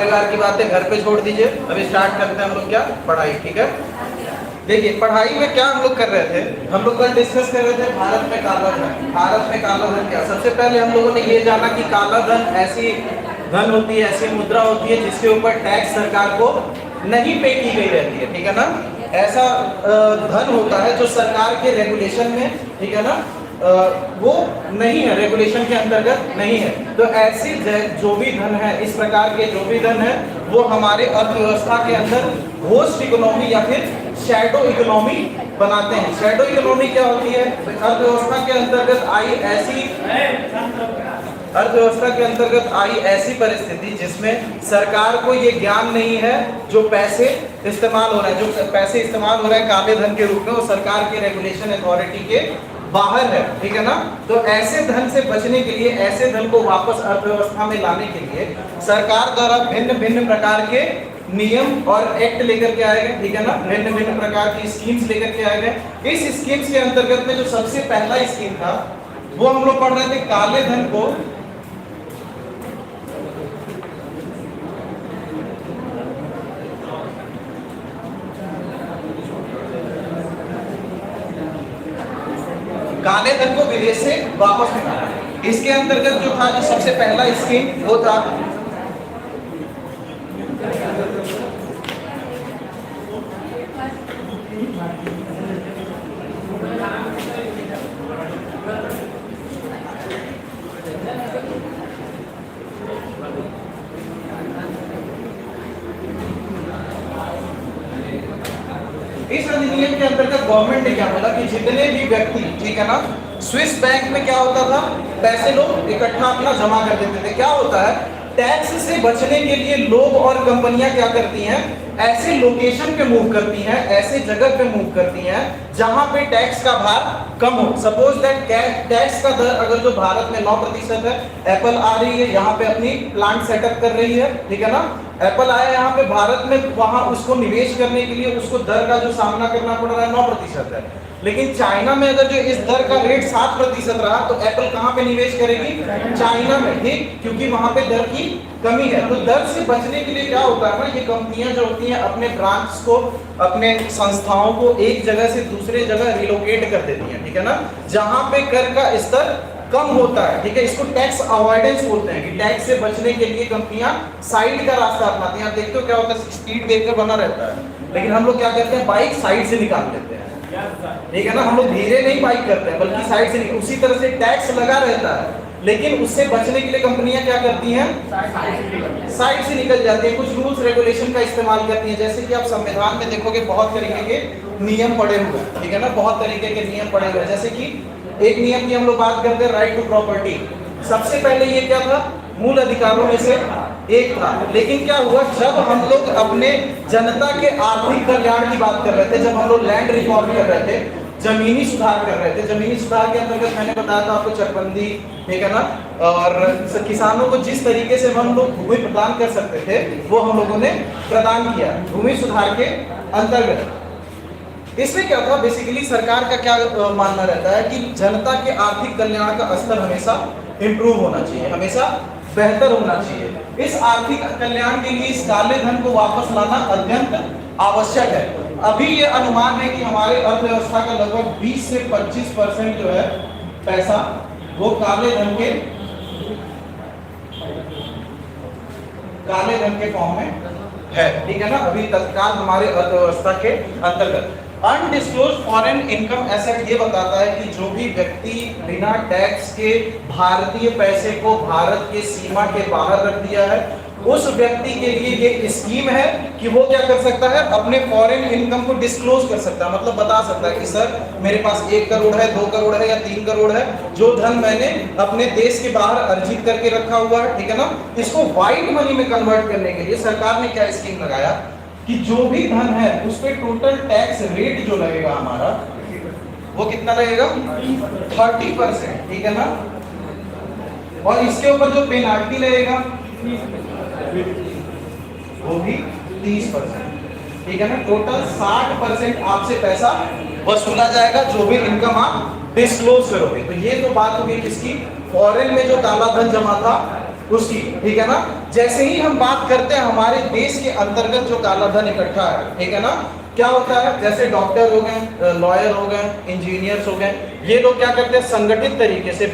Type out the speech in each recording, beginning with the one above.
बेकार की बातें घर पे छोड़ दीजिए, अभी स्टार्ट करते हैं हम लोग क्या पढ़ाई। ठीक है, देखिए पढ़ाई में क्या हम लोग कर रहे थे, हम लोग कल डिस्कस कर रहे थे भारत में काला धन। भारत में काला धन क्या, सबसे पहले हम लोगों ने ये जाना कि काला धन ऐसी धन होती है, ऐसी मुद्रा होती है जिसके ऊपर टैक्स सरकार को नहीं पे की गई रहती है। ठीक है ना, ऐसा धन होता है जो सरकार के रेगुलेशन में, ठीक है ना, वो नहीं है, रेगुलेशन के अंतर्गत नहीं है। तो ऐसी जो भी धन है, इस प्रकार के जो भी धन है, वो हमारे अर्थव्यवस्था के अंदर होस्ट इकोनॉमी या फिर शैडो इकोनॉमी बनाते हैं। शैडो इकोनॉमी क्या होती है, अर्थव्यवस्था के अंतर्गत आई ऐसी परिस्थिति जिसमें सरकार को ये ज्ञान नहीं है जो पैसे इस्तेमाल हो रहा है, जो पैसे इस्तेमाल हो रहा है काले धन के रूप में, वो सरकार के रेगुलेशन अथॉरिटी के बाहर है। ठीक है ना, तो ऐसे धन से बचने के लिए, ऐसे धन को वापस अर्थव्यवस्था में लाने के लिए सरकार द्वारा भिन्न भिन्न प्रकार के नियम और एक्ट लेकर के आए गए। ठीक है ना, भिन्न भिन्न प्रकार की स्कीम्स लेकर के आए गए। इस स्कीम्स के अंतर्गत में जो सबसे पहला स्कीम था वो हम लोग पढ़ रहे थे, काले धन को विदेश से वापस निकालना। इसके अंतर्गत जो था, जो सबसे पहला स्कीम वो था इस अधिनियम के अंतर्गत गवर्नमेंट ने क्या बोला कि जितने भी व्यक्ति, ठीक है ना, स्विस बैंक में क्या होता था, पैसे लोग इकट्ठा अपना जमा कर देते थे। क्या होता है, टैक्स से बचने के लिए लोग और कंपनियां क्या करती हैं, ऐसे लोकेशन पे मूव करती हैं, ऐसे जगह पे मूव करती हैं जहां पे टैक्स का भार कम हो। सपोज दैट टैक्स का दर अगर जो भारत में 9% है, एप्पल आ रही है यहाँ पे अपनी प्लांट सेटअप कर रही है, ठीक है ना, एप्पल आया यहाँ पे भारत में, वहां उसको निवेश करने के लिए उसको दर का जो सामना करना पड़ रहा है 9% है। लेकिन चाइना में अगर जो इस दर का रेट 7% रहा तो एप्पल कहां पे निवेश करेगी, चाइना में, ठीक, क्योंकि वहां पे दर की कमी है। तो दर से बचने के लिए क्या होता है ना, ये कंपनियां जो होती हैं अपने ब्रांच को, अपने संस्थाओं को एक जगह से दूसरे जगह रिलोकेट कर देती हैं। ठीक है ना, जहां पे कर का स्तर कम होता है। ठीक है, इसको टैक्स अवॉइडेंस बोलते हैं कि टैक्स से बचने के लिए कंपनियां साइड का रास्ता अपनाती हैं। आप देखते हो क्या होता है, स्पीड ब्रेकर बना रहता है, लेकिन हम लोग क्या करते हैं, बाइक साइड से निकाल देते हैं। ठीक है ना, हम लोग धीरे नहीं बाइक करते हैं बल्कि साइड से नहीं। उसी तरह से टैक्स लगा रहता है, लेकिन उससे बचने के लिए कंपनियां क्या करती हैं, साइड से निकल जाती हैं, कुछ रूल्स रेगुलेशन का इस्तेमाल करती हैं। जैसे कि आप संविधान में देखोगे बहुत तरीके के नियम पड़े हुए हैं। ठीक है ना, बहुत तरीके के नियम पड़े हुए हैं। जैसे कि एक नियम की हम लोग बात करते हैं, राइट टू प्रॉपर्टी। सबसे पहले ये क्या था, मूल अधिकारों में से एक था। लेकिन क्या हुआ, जब हम लोग अपने जनता के आर्थिक कल्याण की बात कर रहे थे, जब हम लोग लैंड रिफॉर्म कर रहे थे, जमीनी सुधार कर रहे थे, जमीनी सुधार के अंतर्गत मैंने बताया था आपको चकबंदी, ठीक है ना, और किसानों को जिस तरीके से हम लोग भूमि प्रदान कर सकते थे वो हम लोगों ने प्रदान किया भूमि सुधार के अंतर्गत। इसमें क्या था, बेसिकली सरकार का क्या मानना रहता है कि जनता के आर्थिक कल्याण का स्तर हमेशा इंप्रूव होना चाहिए, हमेशा बेहतर होना चाहिए। इस आर्थिक कल्याण के लिए इस काले धन को वापस लाना अत्यंत आवश्यक है। अभी ये अनुमान है कि हमारे अर्थव्यवस्था का लगभग 20 से 25% जो है पैसा वो काले धन के फॉर्म में है। ठीक है ना, अभी तत्काल हमारे अर्थव्यवस्था के अंतर्गत। अनडिस्क्लोज फॉरेन इनकम एसेट ये बताता है कि जो भी व्यक्ति बिना टैक्स के भारतीय पैसे को भारत के सीमा के बाहर रख दिया है, उस व्यक्ति के लिए ये स्कीम है कि वो क्या कर सकता है, अपने फॉरेन इनकम को डिस्क्लोज कर सकता है। मतलब बता सकता है कि सर मेरे पास 1 करोड़ है, 2 करोड़ है या 3 करोड़ है, जो धन मैंने अपने देश के बाहर अर्जित करके रखा हुआ है। ठीक है ना, इसको व्हाइट मनी में कन्वर्ट करने के लिए सरकार ने क्या स्कीम लगाया कि जो भी धन है उस पे टोटल टैक्स रेट जो लगेगा हमारा वो कितना लगेगा, 30%। ठीक है ना, और इसके ऊपर जो पेनाल्टी लगेगा वो भी 30%। ठीक है ना, टोटल 60% आपसे पैसा वसूला जाएगा जो भी इनकम आप डिस्क्लोज करोगे। तो ये तो बात होगी किसकी, फॉरेन में जो काला धन जमा था उसकी। ठीक है ना, जैसे ही हम बात करते हैं हमारे देश के अंतर्गत जो काला धन इकट्ठा है, ठीक है ना, क्या होता है, जैसे डॉक्टर हो गए, लॉयर हो गए, इंजीनियर्स हो गए, ये लोग क्या करते हैं संगठित तरीके से,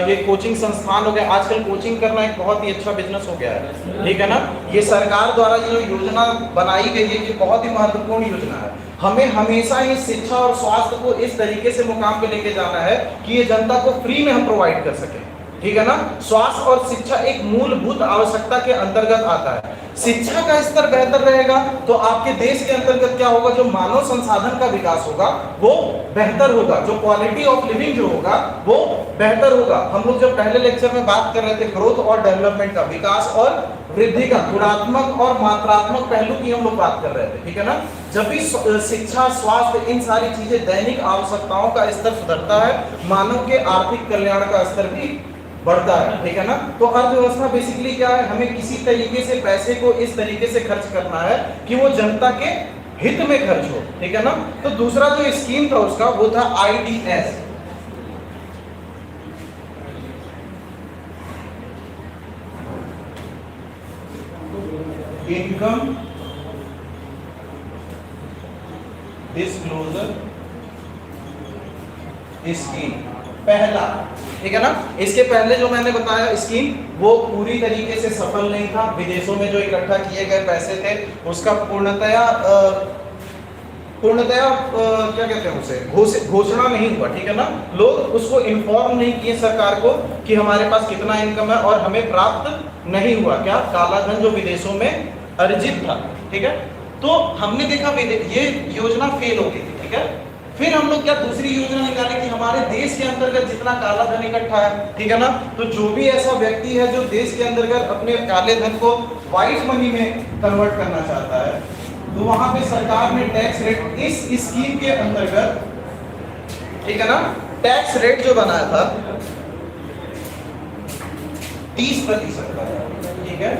ये कोचिंग संस्थान हो गए, आजकल कोचिंग करना एक बहुत ही अच्छा बिजनेस हो गया है, ठीक है ना। ये सरकार द्वारा ये जो योजना बनाई गई है ये बहुत ही महत्वपूर्ण योजना है। हमें हमेशा ही शिक्षा और स्वास्थ्य को इस तरीके से मुकाम पे लेके जाना है कि ये जनता को फ्री में हम प्रोवाइड कर सकें, ठीक है ना। स्वास्थ्य और शिक्षा एक मूलभूत आवश्यकता के अंतर्गत आता है। शिक्षा का स्तर बेहतर रहेगा तो आपके देश के अंतर्गत क्या होगा, जो मानव संसाधन का विकास होगा वो बेहतर होगा, जो क्वालिटी ऑफ लिविंग जो होगा वो बेहतर होगा। हम लोग जब पहले लेक्चर में बात कर रहे थे ग्रोथ और डेवलपमेंट का, विकास और वृद्धि का, गुणात्मक और मात्रात्मक पहलू की हम लोग बात कर रहे थे, ठीक है ना। जब भी शिक्षा, स्वास्थ्य, इन सारी चीजें दैनिक आवश्यकताओं का स्तर सुधरता है, मानव के आर्थिक कल्याण का स्तर भी बढ़ता है, ठीक है ना। तो अर्थव्यवस्था बेसिकली क्या है, हमें किसी तरीके से पैसे को इस तरीके से खर्च करना है कि वो जनता के हित में खर्च हो, ठीक है ना। तो दूसरा जो स्कीम था उसका वो था IDS, इनकम डिस्क्लोजर स्कीम, पहला, ठीक है ना। इसके पहले जो मैंने बताया स्कीम वो पूरी तरीके से सफल नहीं था, विदेशों में जो इकट्ठा किए गए पैसे थे उसका पूर्णतया क्या कहते हैं उसे, घोषणा नहीं हुआ, ठीक है ना। लोग उसको इन्फॉर्म नहीं किए सरकार को कि हमारे पास कितना इनकम है और हमें प्राप्त नहीं हुआ क्या, काला धन जो विदेशों में अर्जित था, ठीक है। तो हमने देखा ये योजना फेल हो गई थी, ठीक है। फिर हम लोग क्या दूसरी योजना निकाले कि हमारे देश के अंतर्गत जितना काला धन इकट्ठा है, ठीक है ना, तो जो भी ऐसा व्यक्ति है जो देश के अंतर्गत अपने काले धन को व्हाइट मनी में कन्वर्ट करना चाहता है, तो वहां पे सरकार ने टैक्स रेट इस स्कीम के अंतर्गत, ठीक है ना, टैक्स रेट जो बनाया था 30% का, ठीक है।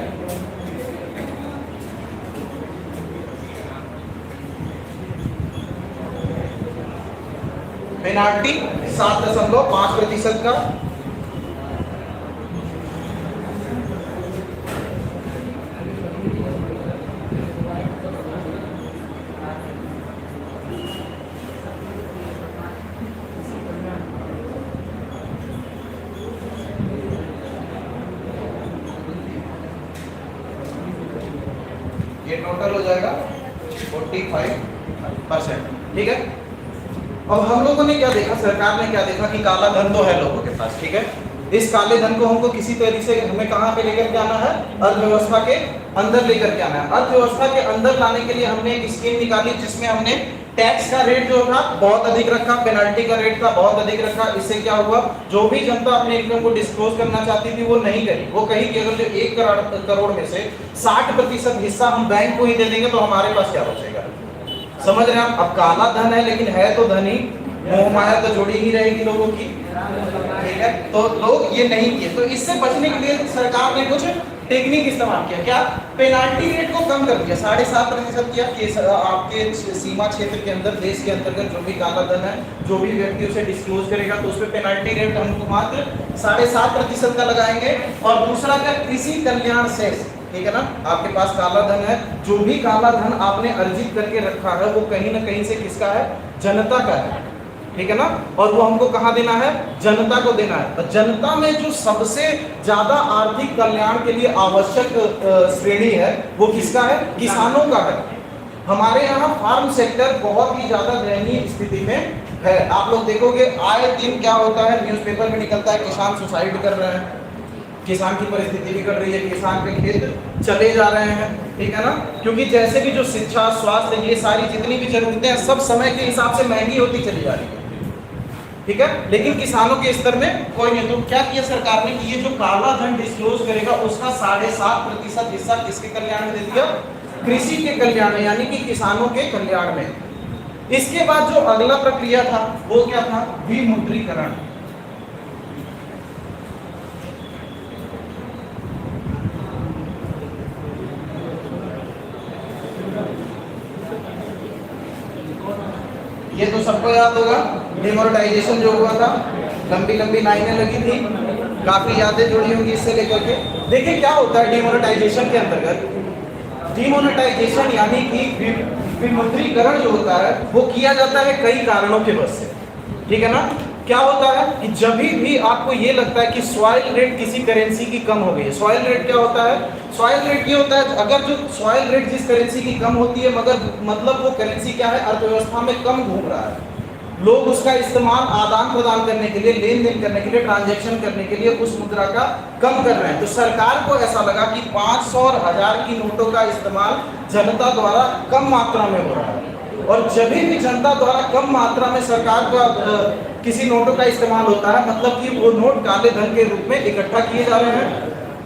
पेनाल्टी 7.5% का, ये टोटल हो जाएगा 45%, ठीक है। अब हम लोगों ने क्या देखा, सरकार ने क्या देखा कि काला धन तो है लोगों के पास, ठीक है। इस काले धन को हमको किसी तरीके से हमें कहां पे लेकर के आना है, अर्थव्यवस्था के अंदर लेकर के आना है। अर्थव्यवस्था के अंदर लाने के लिए हमने एक स्कीम निकाली जिसमें हमने टैक्स का रेट जो था बहुत अधिक रखा, पेनल्टी का रेट था बहुत अधिक रखा। इससे क्या हुआ, जो भी जनता अपने इनकम को डिस्क्लोज करना चाहती थी वो नहीं करी। वो कही कि अगर जो 1 करोड़ में से 60% हिस्सा हम बैंक को ही दे देंगे तो हमारे पास क्या बचेगा। समझ रहे हैं आप। अब काला धन है लेकिन है तो धन ही, मोह माया तो जोड़ी ही रहेगी लोगों की, ठीक है। तो लोग ये नहीं किए, तो इससे बचने के लिए सरकार ने कुछ टेक्निक इस्तेमाल किया। क्या, पेनाल्टी रेट को कम कर दिया, 7.5% किया कि आपके सीमा क्षेत्र के अंदर, देश के अंतर्गत जो भी काला धन है, जो भी व्यक्ति उसे डिस्क्लोज करेगा तो उस पर पेनाल्टी रेट हमको मात्र 7.5% का लगाएंगे। और दूसरा क्या, कृषि कल्याण सेस, ठीक है ना। आपके पास काला धन है, जो भी काला धन आपने अर्जित करके रखा है वो कहीं ना कहीं से किसका है, जनता का है, ठीक है ना। और वो हमको कहाँ देना है, जनता को देना है। और जनता में जो सबसे ज्यादा आर्थिक कल्याण के लिए आवश्यक श्रेणी है वो किसका है, किसानों का है। हमारे यहाँ फार्म सेक्टर बहुत ही ज्यादा दयनीय स्थिति में है। आप लोग देखोगे आए दिन क्या होता है, न्यूज़पेपर में निकलता है किसान सुसाइड कर रहे हैं, किसान की परिस्थिति बिगड़ रही है, किसान के खेत चले जा रहे हैं, ठीक है ना। क्योंकि जैसे भी जो शिक्षा, स्वास्थ्य, ये सारी जितनी भी जरूरतें हैं सब समय के हिसाब से महंगी होती चली जा रही है, ठीक है। लेकिन किसानों के स्तर में कोई नहीं। तो क्या किया सरकार ने कि ये जो काला धन डिस्क्लोज करेगा उसका 7.5% हिस्सा किसके कल्याण में दे दिया, कृषि के कल्याण में, यानी कि किसानों के कल्याण में। इसके बाद जो अगला प्रक्रिया था वो क्या था, विमुद्रीकरण। ये तो सबको याद होगा, डिमोनेटाइजेशन जो हुआ था, लंबी लंबी लाइनें लगी थी, काफी यादें जुड़ी होंगी इससे लेकर के। देखिए क्या होता है डिमोनेटाइजेशन के अंतर्गत, डिमोनेटाइजेशन यानी कि विमुद्रीकरण जो होता है वो किया जाता है कई कारणों के वजह से, ठीक है ना। क्या होता है कि जब भी आपको ये लगता है कि सॉइल रेट किसी करेंसी की कम हो गई है, सॉइल रेट क्या होता है, सॉइल रेट ये होता है अगर जो सॉइल रेट जिस करेंसी की कम होती है मगर मतलब वो करेंसी क्या है अर्थव्यवस्था में कम घूम रहा है, लोग उसका इस्तेमाल आदान प्रदान करने के लिए, लेन देन करने के लिए, ट्रांजैक्शन करने के लिए उस मुद्रा का कम कर रहे हैं, तो सरकार को ऐसा लगा कि 500 और 1000 की नोटों का इस्तेमाल जनता द्वारा कम मात्रा में हो रहा है, और जब भी जनता द्वारा कम मात्रा में सरकार का किसी नोटों का इस्तेमाल होता है मतलब कि वो नोट काले धन के रूप में इकट्ठा किए जा रहे हैं,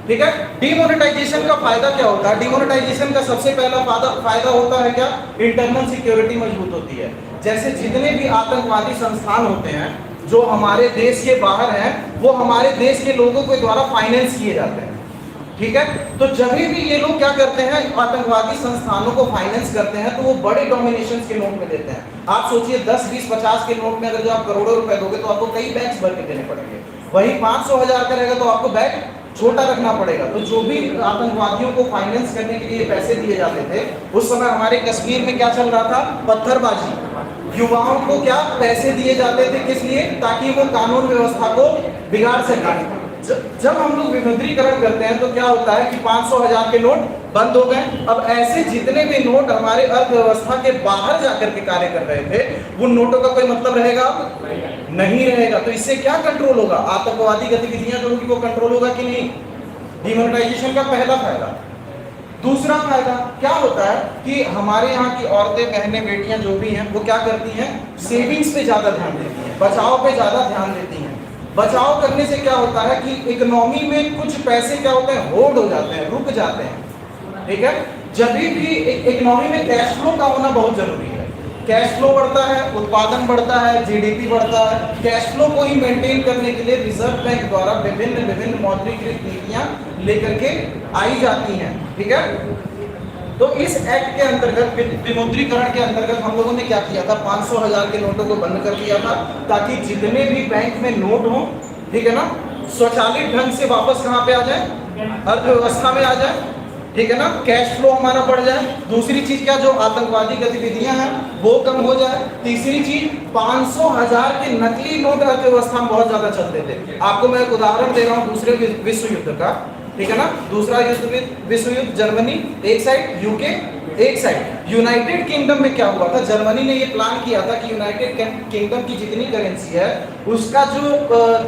ठीक है। डिमोनेटाइजेशन का फायदा क्या होता है, डिमोनेटाइजेशन का सबसे पहला फायदा होता है क्या, इंटरनल सिक्योरिटी मजबूत होती है। जैसे जितने भी आतंकवादी संस्थान होते हैं जो हमारे देश के बाहर हैं वो हमारे देश के लोगों के द्वारा फाइनेंस किए जाते हैं, ठीक है। तो जब भी ये लोग क्या करते हैं आतंकवादी संस्थानों को फाइनेंस करते हैं तो वो बड़े डोमिनेशन के नोट में देते हैं। आप सोचिए 10, 20, 50 के नोट में अगर जो आप करोड़ों रुपए दोगे तो आपको कई बैग्स भर के देने पड़ेंगे, वही 500, 1000 का रहेगा तो आपको बैग छोटा रखना पड़ेगा। तो जो भी आतंकवादियों को फाइनेंस करने के लिए पैसे दिए जाते थे उस समय हमारे कश्मीर में क्या चल रहा था, पत्थरबाजी, युवाओं को क्या पैसे दिए जाते थे, किस लिए, ताकि वो कानून व्यवस्था को बिगाड़ सके। जब हम लोग विमुद्रीकरण करते हैं तो क्या होता है कि 500, 1000 के नोट बंद हो गए। अब ऐसे जितने भी नोट हमारे अर्थव्यवस्था के बाहर जाकर के कार्य कर रहे थे उन नोटों का कोई मतलब रहेगा नहीं रहेगा। तो इससे क्या कंट्रोल होगा, आतंकवादी गतिविधियां जो होगी वो कंट्रोल होगा कि नहीं, डिमोनेटाइजेशन का पहला फायदा। दूसरा फायदा क्या होता है कि हमारे यहाँ की औरतें, बहनें, बेटियां जो भी हैं वो क्या करती हैं, सेविंग्स पे ज्यादा ध्यान देती हैं, बचाव पे ज्यादा ध्यान देती हैं। बचाव करने से क्या होता है कि इकोनॉमी में कुछ पैसे क्या होते हैं, होल्ड हो जाते हैं, रुक जाते हैं, ठीक है। जब भी इकोनॉमी में कैश फ्लो का होना बहुत जरूरी है, कैश फ्लो बढ़ता है, उत्पादन बढ़ता है, जीडीपी बढ़ता है। कैश फ्लो को ही मेंटेन करने के लिए रिजर्व बैंक द्वारा विभिन्न मौद्रिक नीतियां लेकर के आई जाती हैं, ठीक है। तो इस एक्ट के अंतर्गत, विमुद्रीकरण के अंतर्गत हम लोगों ने क्या किया था, 500, 1000 के नोटों को बंद कर दिया था ताकि जितने भी बैंक में नोट हो, ठीक है ना, स्वचालित ढंग से वापस कहाँ पे आ जाए, अर्थव्यवस्था में आ जाए, ठीक है ना, कैश फ्लो हमारा बढ़ जाए। दूसरी चीज क्या, जो आतंकवादी गतिविधियां हैं वो कम हो जाए। तीसरी चीज 500, 1000 के नकली नोट अर्थव्यवस्था में बहुत ज्यादा चलते थे। आपको मैं एक उदाहरण दे रहा हूँ दूसरे विश्व युद्ध का, ठीक है ना, दूसरा विश्व युद्ध, जर्मनी एक साइड, यूके एक साइड। यूनाइटेड किंगडम में क्या हुआ था, जर्मनी ने ये प्लान किया था कि यूनाइटेड किंगडम की जितनी करेंसी है उसका जो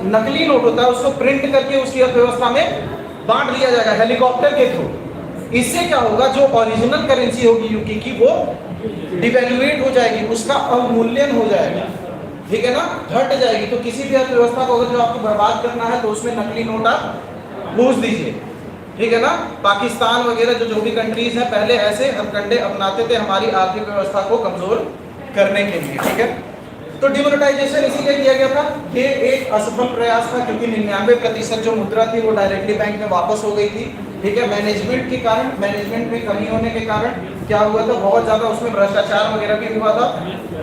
नकली नोट होता है उसको प्रिंट करके उसकी अर्थव्यवस्था में बांट दिया जाएगा हेलीकॉप्टर के थ्रू। इससे क्या होगा, जो ओरिजिनल करेंसी होगी यूके की वो डिवैल्यूएट हो जाएगी, उसका अवमूल्यन हो जाएगा, ठीक है ना, घट जाएगी। तो किसी भी अर्थव्यवस्था को अगर जो आपको बर्बाद करना है तो उसमें नकली नोट आप पूछ दीजिए, ठीक है ना। पाकिस्तान वगैरह जो भी कंट्रीज हैं पहले ऐसे हथकंडे अपनाते थे हमारी आर्थिक व्यवस्था को कमजोर करने के लिए, ठीक है। तो डिमोनेटाइजेशन इसीलिए किया गया था, ये एक असफल प्रयास था क्योंकि 99% जो मुद्रा थी वो डायरेक्टली बैंक में वापस हो गई थी, ठीक है। मैनेजमेंट के कारण, मैनेजमेंट में कमी होने के कारण क्या हुआ था, बहुत ज्यादा उसमें भ्रष्टाचार वगैरह भी हुआ था,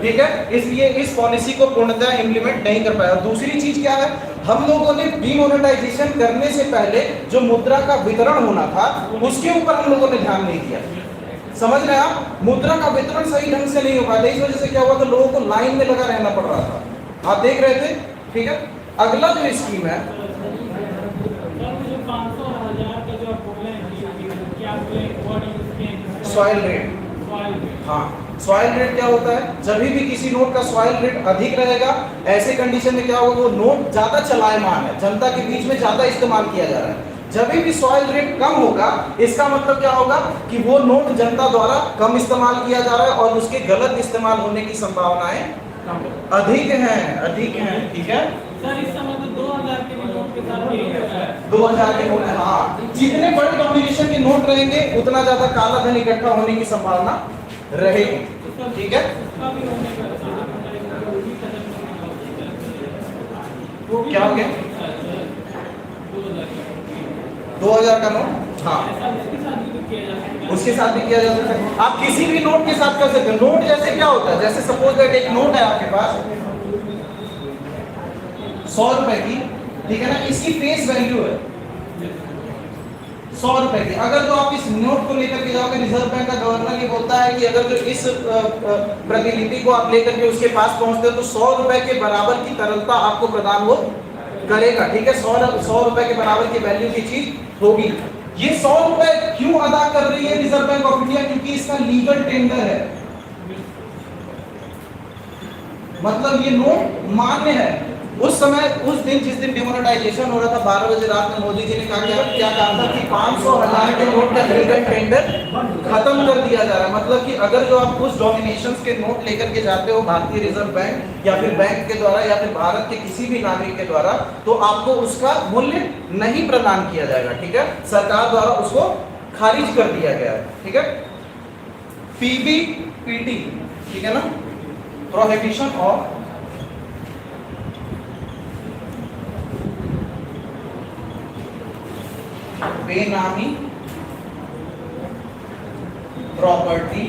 ठीक है। इसलिए इस पॉलिसी को पूर्णतः इम्प्लीमेंट नहीं कर पाया। दूसरी चीज क्या है, हम लोगों ने डिमोनेटाइजेशन करने से पहले जो मुद्रा का वितरण होना था उसके ऊपर हम लोगों ने ध्यान नहीं दिया। समझ रहे हैं आप, मुद्रा का वितरण सही ढंग से नहीं हो पाया, इस वजह से क्या हुआ था, लोगों को लाइन में लगा रहना पड़ रहा था, आप देख रहे थे, ठीक है। अगला जो स्कीम है, सॉइल रेट, हाँ, सॉइल रेट क्या होता है, जब भी किसी नोट का सॉइल रेट अधिक रहेगा ऐसे कंडीशन में क्या होगा, वो नोट ज्यादा चलायमान है, जनता के बीच में ज्यादा इस्तेमाल किया जा रहा है। जब भी सॉइल रेट कम होगा इसका मतलब क्या होगा कि वो नोट जनता द्वारा कम इस्तेमाल किया जा रहा है और उसके गलत इस्तेमाल होने की संभावनाएं अधिक हैं, ठीक है। सर इस समय तो 2000 के नोट के साथ यही होता है, 2000 के नोट, हाँ, जितने बड़े कॉम्बिनेशन के नोट रहेंगे उतना ज्यादा काला धन इकट्ठा होने की संभावना रहेगी, ठीक है। क्या हो गया, 2000 का नोट, हाँ, उसके साथ भी किया जा सकता है। आप किसी भी नोट के साथ कर सकते हैं। नोट जैसे क्या होता है, जैसे सपोज दैट एक नोट है आपके पास 100 रुपए की, ठीक है ना, इसकी फेस वैल्यू है 100 रुपए की। अगर जो आप इस नोट को लेकर के जाओगे, रिजर्व बैंक का गवर्नर ये बोलता है कि अगर जो इस प्रतिलिपि को आप लेकर के उसके पास पहुंचते हो तो 100 रुपए के बराबर की तरलता आपको प्रदान वो करेगा। ठीक है, 100 रुपए के बराबर की वैल्यू की चीज होगी। ये 100 रुपए क्यों अदा कर रही है रिजर्व बैंक ऑफ इंडिया? क्योंकि इसका लीगल टेंडर है, मतलब ये नोट मान्य है। उस समय, उस दिन जिस दिन डिमोनेटाइजेशन हो रहा था 12 बजे रात में, मोदी जी ने कहा क्या कहा था कि 500,000 के नोट का लीगल टेंडर खत्म कर दिया जा रहा है। मतलब कि अगर जो आप उस डोमिनेशंस के नोट लेकर के जाते हो भारतीय रिजर्व बैंक या फिर बैंक के द्वारा या फिर भारत के किसी भी नागरिक के द्वारा, तो आपको उसका मूल्य नहीं प्रदान किया जाएगा। ठीक है, सरकार द्वारा उसको खारिज कर दिया गया है। ठीक है, पीबीपीटी, ठीक है ना, प्रोहिबिशन ऑफ बेनामी प्रॉपर्टी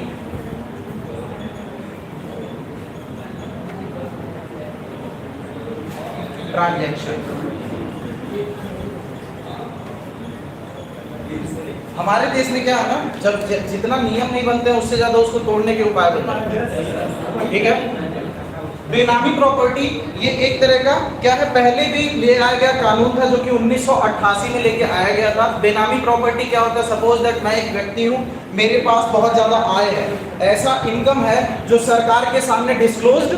ट्रांजैक्शन। हमारे देश में क्या है ना, जब जितना नियम नहीं बनते हैं उससे ज्यादा उसको तोड़ने के उपाय बनते हैं। ठीक है, बेनामी प्रॉपर्टी ये एक तरह का क्या है, पहले भी ले आया गया कानून था जो कि 1988 में लेके आया गया था। बेनामी प्रॉपर्टी क्या होता है? सपोज दैट मैं एक व्यक्ति हूँ, मेरे पास बहुत ज्यादा आय है, ऐसा इनकम है जो सरकार के सामने डिस्क्लोज्ड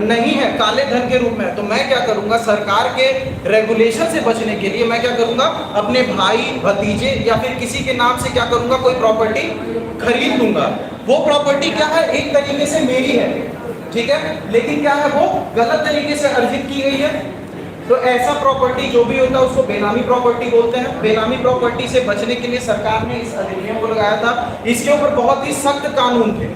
नहीं है, काले धन के रूप में, तो मैं क्या करूंगा, सरकार के रेगुलेशन से बचने के लिए मैं क्या करूंगा, अपने भाई भतीजे या फिर किसी के नाम से क्या करूंगा, कोई प्रॉपर्टी खरीद लूंगा। वो प्रॉपर्टी क्या है, एक तरीके से मेरी है, ठीक है, लेकिन क्या है, वो गलत तरीके से अर्जित की गई है। तो ऐसा प्रॉपर्टी जो भी होता है उसको बेनामी प्रॉपर्टी बोलते हैं। बेनामी प्रॉपर्टी से बचने के लिए सरकार ने इस अधिनियम को लगाया था। इसके ऊपर बहुत ही सख्त कानून थे,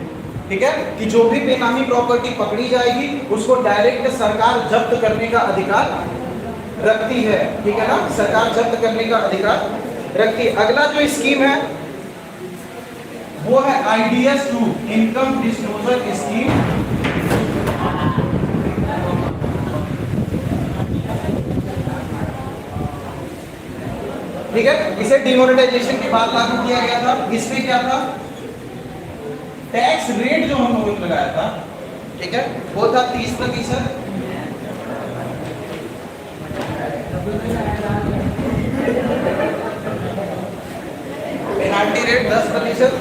ठीक है, कि जो भी बेनामी प्रॉपर्टी पकड़ी जाएगी उसको डायरेक्ट सरकार जब्त करने का अधिकार रखती है। ठीक है ना, सरकार जब्त करने का अधिकार रखती है। अगला जो स्कीम है वो है IDS 2, इनकम डिस्क्लोजर स्कीम। ठीक है, इसे डिमोनेटाइजेशन के बाद लागू किया गया था। इसमें क्या था, टैक्स रेट जो हम लोगों ने लगाया था, ठीक है, वो था 30%। Penalty rate 10%।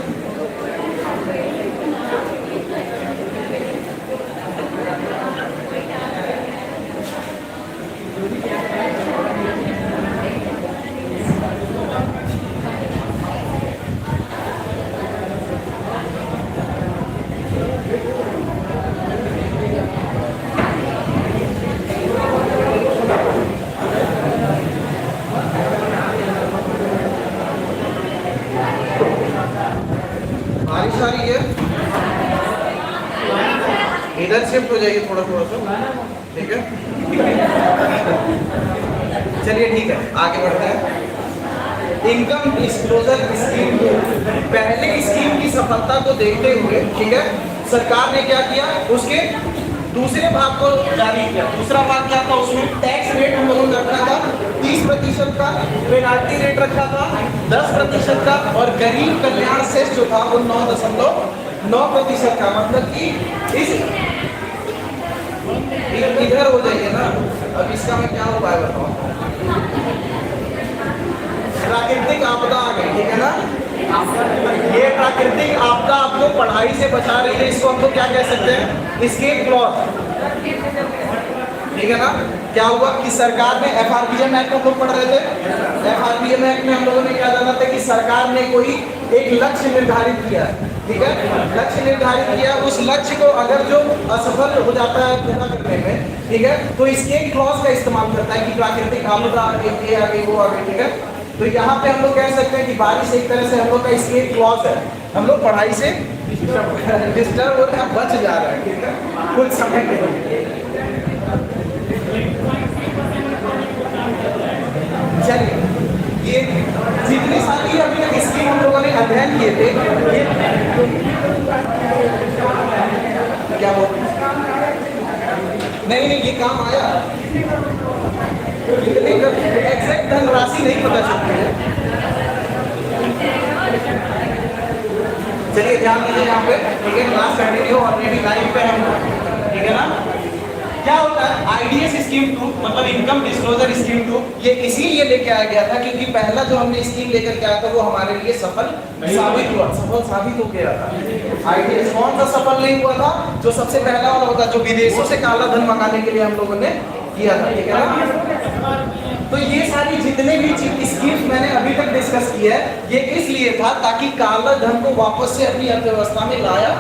बारिश आ रही है, इधर शिफ्ट हो जाइए थोड़ा थोड़ा सा, ठीक है। चलिए ठीक है, आगे बढ़ते हैं। इनकम डिस्क्लोजर स्कीम, पहले स्कीम की सफलता को देखते हुए, ठीक है, सरकार ने क्या किया, उसके दूसरे भाग को जारी किया। दूसरा भाग क्या था, उसमें टैक्स रेट हम लोगों ने रखा था 30% का, पेनाल्टी रेट रखा था 10% का, और गरीब कल्याण सेस जो था वो 9.9% का। मतलब कि इस इधर हो जाइए ना, अब इसका मैं क्या उपाय बताऊं। प्राकृतिक आपदा आ गई, ठीक है ना, ये प्राकृतिक आपदा आपको पढ़ाई से बचा रही है, इसको हम लोग क्या कह सकते हैं, एस्केप क्लॉज, ठीक है ना। क्या हुआ कि सरकार ने FRBM एक्ट हम लोग पढ़ रहे थे, FRBM एक्ट में हम लोगों ने क्या जाना था कि सरकार ने कोई एक लक्ष्य निर्धारित किया, ठीक है, लक्ष्य निर्धारित किया, उस लक्ष्य को अगर जो असफल हो जाता है पूरा करने में, ठीक है, तो एस्केप क्लॉज का इस्तेमाल करता है कि प्राकृतिक आपदा आ गई, वो आ गई, ठीक है। तो यहाँ पे हम लोग कह सकते हैं कि बारिश एक तरह से हम लोग का एस्केप क्लॉज है, हम लोग पढ़ाई से डिस्टर्ब हो रहे हैं, बच जा रहा है, ठीक है, कुछ समय के लिए। चलिए, ये जितनी सारी अभी तक स्कीम हम लोगों ने अध्ययन किए थे, ये क्या बोलते हैं, नहीं ये काम आया, कितनी एग्जैक्ट धनराशि नहीं पता चलती है। चलिए ध्यान दीजिए यहाँ पे, ठीक है, क्लास कंटिन्यू, ऑलरेडी लाइव पे हम, ठीक है ना। क्या होता है आईडीएस स्कीम 2, मतलब इनकम डिस्क्लोजर स्कीम 2, ये इसीलिए लेके आया गया था क्योंकि पहला जो हमने स्कीम लेकर के आया था वो हमारे लिए सफल साबित हुआ, सफल साबित हो गया था। आईडीएस कौन सा सफल नहीं हुआ था? जो सबसे पहला वाला होता, जो विदेशों से काला धन मंगाने के लिए हम लोगों ने किया था, ठीक है ना। तो ये सारी जितने भी स्कीम्स मैंने अभी तक डिस्कस किया है, ये इसलिए था ताकि काला धन को वापस से अपनी अर्थव्यवस्था में लाया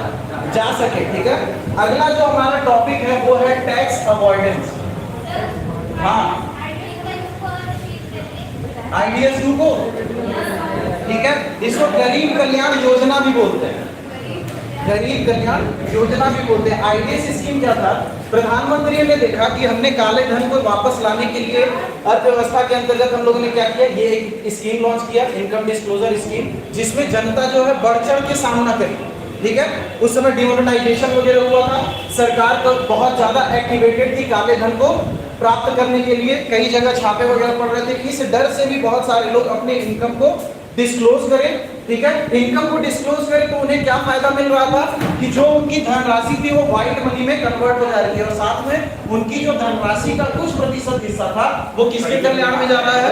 जा सके, ठीक है। अगला जो हमारा टॉपिक है वो है टैक्स अवॉइडेंस। हाँ, आईडीएस 2 को, ठीक है, इसको गरीब कल्याण योजना भी बोलते हैं, गरीब कल्याण योजना भी बोलते हैं। आईडीएस स्कीम क्या था? प्रधानमंत्री ने देखा कि हमने काले धन को वापस लाने के लिए अर्थव्यवस्था के अंतर्गत हम लोगों ने क्या किया, ये एक स्कीम लॉन्च किया, इनकम डिस्क्लोजर स्कीम, जिसमें जनता जो है बढ़ चढ़ के सामना करी, ठीक है। उस समय डिमोनेटाइजेशन वगैरह हुआ था, सरकार तो बहुत ज्यादा एक्टिवेटेड थी काले धन को प्राप्त करने के लिए, कई जगह छापे वगैरह पड़ रहे थे। इस डर से भी बहुत सारे लोग अपने इनकम को डिस्क्लोज करें, ठीक है। इनकम को डिस्क्लोज करें तो उन्हें क्या फायदा मिल रहा था कि जो उनकी धनराशि थी वो व्हाइट मनी में कन्वर्ट हो जा रही है, और साथ में उनकी जो धनराशि का कुछ प्रतिशत हिस्सा था वो किसके कल्याण में जा रहा है?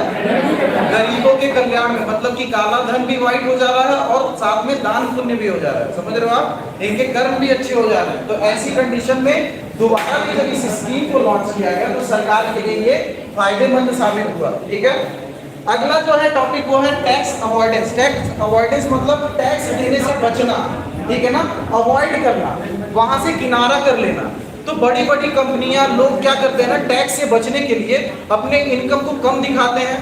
गरीबों के कल्याण में। मतलब कि काला धन भी व्हाइट हो जा रहा है और साथ में दान पुण्य भी हो जा रहा है, समझ रहे हो आप, इनके कर्म भी अच्छे हो जा रहे हैं। तो ऐसी कंडीशन में दोबारा भी जब इस स्कीम को लॉन्च किया गया तो सरकार के लिए ये फायदेमंद साबित हुआ, ठीक है। अगला जो है टॉपिक वो है टैक्स अवॉइडेंस। टैक्स अवॉइडेंस मतलब टैक्स देने से बचना, ठीक है ना, अवॉइड करना, वहां से किनारा कर लेना। तो बड़ी बड़ी कंपनियां, लोग क्या करते हैं ना, टैक्स से बचने के लिए अपने इनकम को कम दिखाते हैं,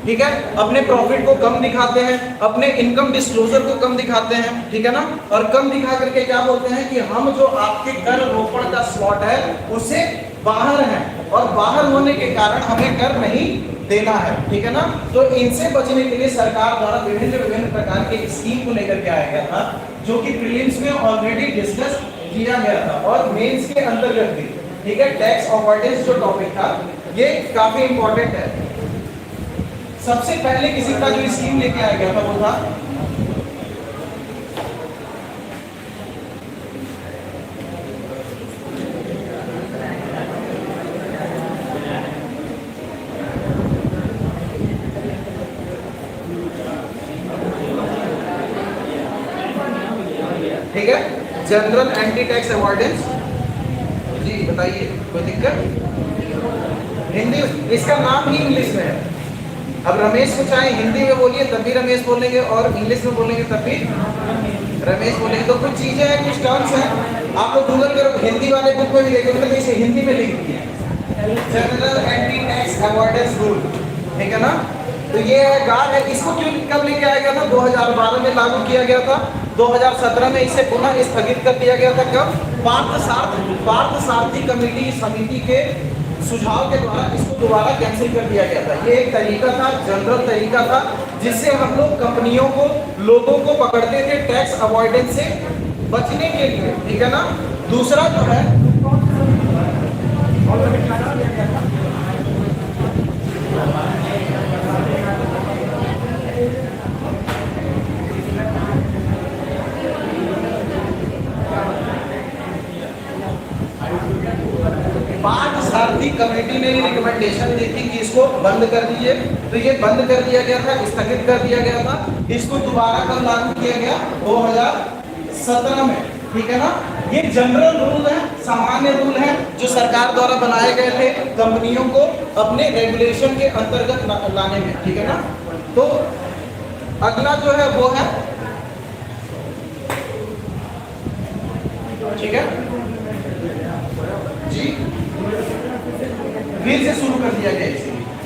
ठीक है, अपने प्रॉफिट को कम दिखाते हैं, अपने इनकम डिस्क्लोजर को कम दिखाते हैं, ठीक है ना, और कम दिखा करके क्या बोलते हैं कि हम जो आपके कर रोपण का स्लॉट है उससे बाहर हैं और बाहर होने के कारण हमें कर नहीं देना है, ठीक है ना। तो इनसे बचने के लिए सरकार द्वारा विभिन्न प्रकार के स्कीम को लेकर के आया गया था, जो कि प्रीलिम्स में ऑलरेडी डिस्कस किया गया था और मेंस के अंतर्गत भी, ठीक है। टैक्स अवॉइडेंस जो टॉपिक था ये काफी इंपॉर्टेंट है। सबसे पहले किसी का जो स्कीम लेके आया गया था वो था ठीक है, जनरल एंटी टैक्स अवॉइडेंस। जी बताइए, कोई दिक्कत? हिंदी, इसका नाम ही इंग्लिश में है। अब रमेश को चाहे हिंदी में बोलिए तब भी रमेश बोलेंगे और इंग्लिश में बोलेंगे तब भी रमेश बोलेंगे। तो कुछ चीजें हैं, कुछ टर्म्स हैं, आप लोग गूगल करो, हिंदी वाले बुक में भी देखेंगे तो इसे हिंदी में लिख दिए general anti tax avoidance rule, ठीक है ना। तो ये है गार है, इसको क्यों कब लेके आया गया था? 2012 में लागू किया गया था, 2017 में इसे पुनः स्थगित कर दिया गया था। कब? पार्थ सारथी कमेटी समिति के सुझाव के द्वारा इसको दोबारा कैंसिल कर दिया गया था। ये एक तरीका था, जनरल तरीका था, जिससे हम लोग कंपनियों को, लोगों को पकड़ते थे टैक्स अवॉइडेंस से बचने के लिए, ठीक है ना। दूसरा जो है 5 सारथी कमेटी ने रिकमेंडेशन दी थी कि इसको बंद कर दीजिए, तो ये बंद कर दिया गया था, स्थगित कर दिया गया था। इसको दोबारा कब लागू किया गया? 2017 में, ठीक है ना। ये जनरल रूल है, सामान्य रूल है जो सरकार द्वारा बनाए गए थे कंपनियों को अपने रेगुलेशन के अंतर्गत लाने में, ठीक है ना। तो अगला जो है वो है, ठीक है जी, फिर से शुरू कर दिया गया।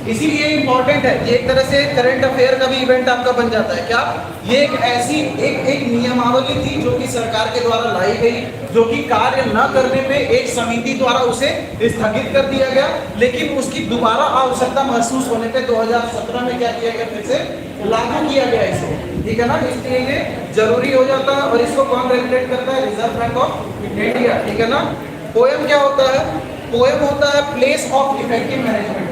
इसीलिए इंपॉर्टेंट है, ये एक तरह से करंट अफेयर का भी इवेंट आपका बन जाता है। क्या ये एक ऐसी एक नियमावली थी जो कि सरकार के द्वारा लाई गई, जो कि कार्य न करने पे एक समिति द्वारा उसे स्थगित कर दिया गया, लेकिन उसकी दोबारा आवश्यकता महसूस होने पे 2017 में क्या किया गया, फिर से लागू किया गया इसे, ठीक है ना। इसलिए ये जरूरी हो जाता है। और इसको कौन रेगुलेट करता है? रिजर्व बैंक ऑफ इंडिया, ठीक है ना। पोएम क्या होता है? पोएम होता है प्लेस ऑफ इफेक्टिव मैनेजमेंट।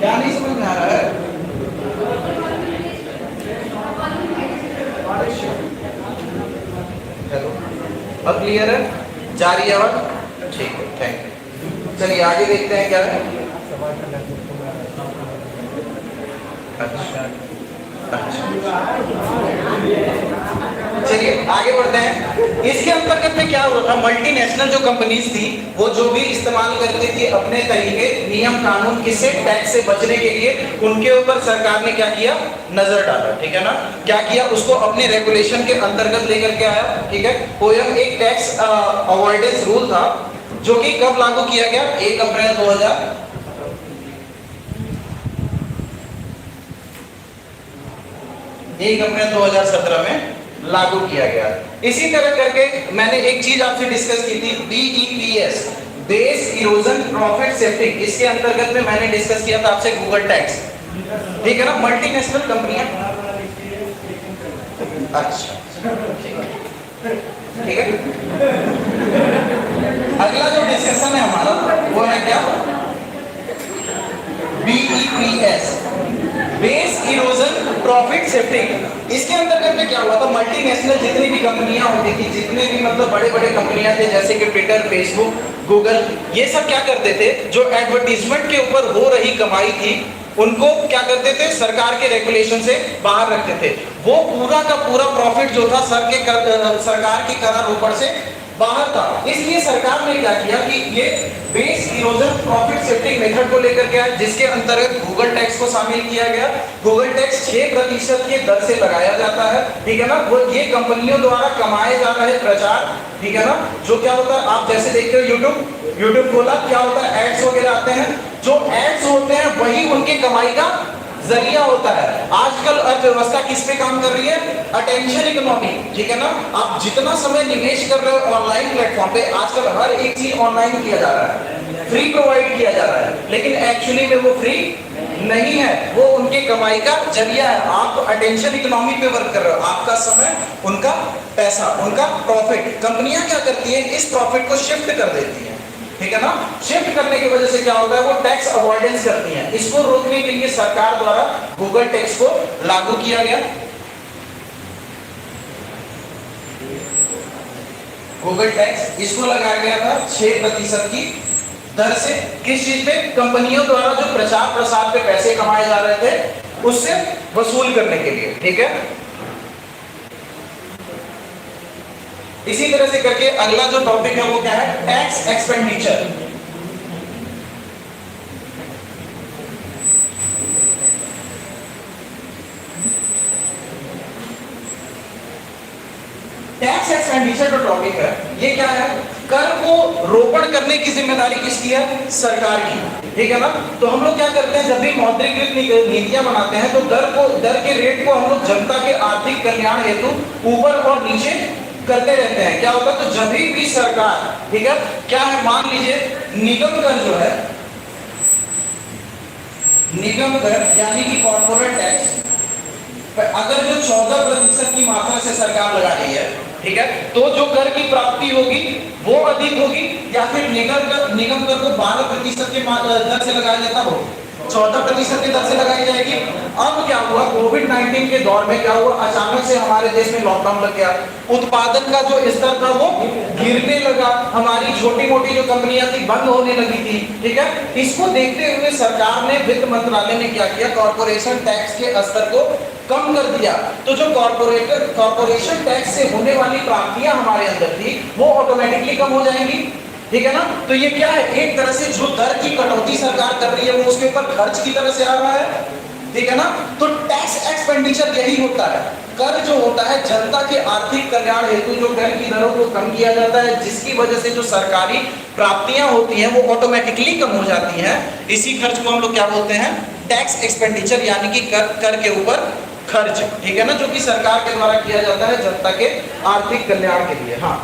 क्या नहीं समझ में आ रहा है? हेलो, अब क्लियर है? जारी है आवाज? ठीक है, थैंक यू। चलिए आगे देखते हैं क्या है। अच्छा, चलिए आगे बढ़ते हैं। इसके अंतर्गत में क्या हुआ था, मल्टीनेशनल जो कंपनीज थी वो जो भी इस्तेमाल करती थी अपने तरीके नियम कानून किससे, टैक्स से बचने के लिए, उनके ऊपर सरकार ने क्या किया, नजर डाला। ठीक है ना, क्या किया, उसको अपने रेगुलेशन के अंतर्गत लेकर के आया। ठीक है, पोयम एक टैक्स अवॉइडेंस रूल था जो कि कब लागू किया गया, 1 अप्रैल 2017 में लागू किया गया। इसी तरह करके मैंने एक चीज आपसे डिस्कस की थी, BEPS, base erosion profit shifting. इसके अंतर्गत में मैंने डिस्कस किया था आपसे गूगल टैक्स। ठीक है ना, मल्टीनेशनल कंपनियां। अच्छा, ठीक है। अगला जो डिस्कशन है हमारा वो है क्या, BEPS, base erosion profit shifting. इसके अंतर्गत में क्या हुआ था, मल्टीनेशनल जितनी भी कंपनियां होती थी, जितने भी मतलब बड़े बड़े कंपनियां थे जैसे कि ट्विटर, फेसबुक, गूगल, ये सब क्या करते थे, जो एडवर्टीजमेंट के ऊपर हो रही कमाई थी उनको क्या करते थे, सरकार के रेगुलेशन से बाहर रखते थे। वो पूरा का पूरा प्रॉफिट जो था सरकार के करारोपण से बाहर था। इसलिए सरकार ने क्या किया कि ये base erosion profit shifting method को लेकर के आया, जिसके अंतर्गत गूगल टैक्स को शामिल किया गया। गूगल टैक्स 6% के दर से लगाया जाता है। ठीक है ना, वो ये कंपनियों द्वारा कमाए जा रहे प्रचार, ठीक है ना, जो क्या होता है, आप जैसे देखते हो यूट्यूब खोला, क्या होता है, एड्स वगैरह आते हैं, जो एड्स होते हैं वही उनकी कमाई का जरिया होता है। आजकल अर्थव्यवस्था किस पे काम कर रही है, अटेंशन इकोनॉमी। ठीक है ना, आप जितना समय निवेश कर रहे हो ऑनलाइन प्लेटफॉर्म पे, आजकल हर एक चीज ऑनलाइन किया जा रहा है, फ्री प्रोवाइड किया जा रहा है, लेकिन एक्चुअली में वो फ्री नहीं है, वो उनके कमाई का जरिया है। आप अटेंशन इकोनॉमी पे वर्क कर रहे हो, आपका समय, उनका पैसा, उनका प्रॉफिट। कंपनियां क्या करती है, इस प्रॉफिट को शिफ्ट कर देती है। ठीक है ना, शिफ्ट करने की वजह से क्या होता है, वो टैक्स अवॉइडेंस करती हैं। इसको रोकने के लिए सरकार द्वारा गूगल टैक्स को लागू किया गया। गूगल टैक्स इसको लगाया गया था 6% की दर से। किस चीज पे, कंपनियों द्वारा जो प्रचार प्रसार पे पैसे कमाए जा रहे थे उससे वसूल करने के लिए। ठीक है, इसी तरह से करके अगला जो टॉपिक है वो क्या है, टैक्स एक्सपेंडिचर। टैक्स एक्सपेंडिचर जो टॉपिक है ये क्या है, कर को रोपण करने की जिम्मेदारी किसकी है, सरकार की। ठीक है ना, तो हम लोग क्या करते हैं, जब भी मौद्रिकृत नीतियां बनाते हैं तो दर के रेट को हम लोग जनता के आर्थिक कल्याण हेतु ऊपर और नीचे करते रहते हैं। क्या होता है, तो जब भी सरकार, ठीक है, क्या है, मान लीजिए निगम कर जो है, निगम कर यानी कि कॉर्पोरेट टैक्स, अगर जो 14% की मात्रा से सरकार लगा रही है, ठीक है, तो जो कर की प्राप्ति होगी वो अधिक होगी, या फिर निगम कर को 12% के दर से लगाया जाता हो, 14% की दर से लगाई जाएगी। अब क्या हुआ, कोविड-19 के दौर में क्या हुआ, अचानक से हमारे देश में लॉकडाउन लग गया, उत्पादन का जो स्तर था वो गिरने लगा, हमारी छोटी मोटी जो कंपनियां थी बंद होने लगी थी। ठीक है, इसको देखते हुए सरकार ने, वित्त मंत्रालय ने क्या किया, कॉर्पोरेशन टैक्स के स्तर को कम कर दिया। तो जो कॉर्पोरेशन टैक्स से होने वाली प्राप्तियां हमारे अंदर थी वो ऑटोमेटिकली कम हो जाएंगी। ठीक है ना, तो ये क्या है, एक तरह से जो दर की कटौती सरकार कर रही है वो उसके ऊपर खर्च की तरह से आ रहा है। ठीक है ना, तो टैक्स एक्सपेंडिचर यही होता है, कर जो होता है जनता के आर्थिक कल्याण हेतु जो कर की दरों को कम किया जाता है, जिसकी वजह से जो सरकारी प्राप्तियां होती हैं वो ऑटोमेटिकली कम हो जाती हैं। इसी खर्च को हम लोग क्या बोलते हैं, टैक्स एक्सपेंडिचर, यानी कि कर के ऊपर खर्च। ठीक है ना, जो कि सरकार के द्वारा किया जाता है जनता के आर्थिक कल्याण के लिए। हाँ,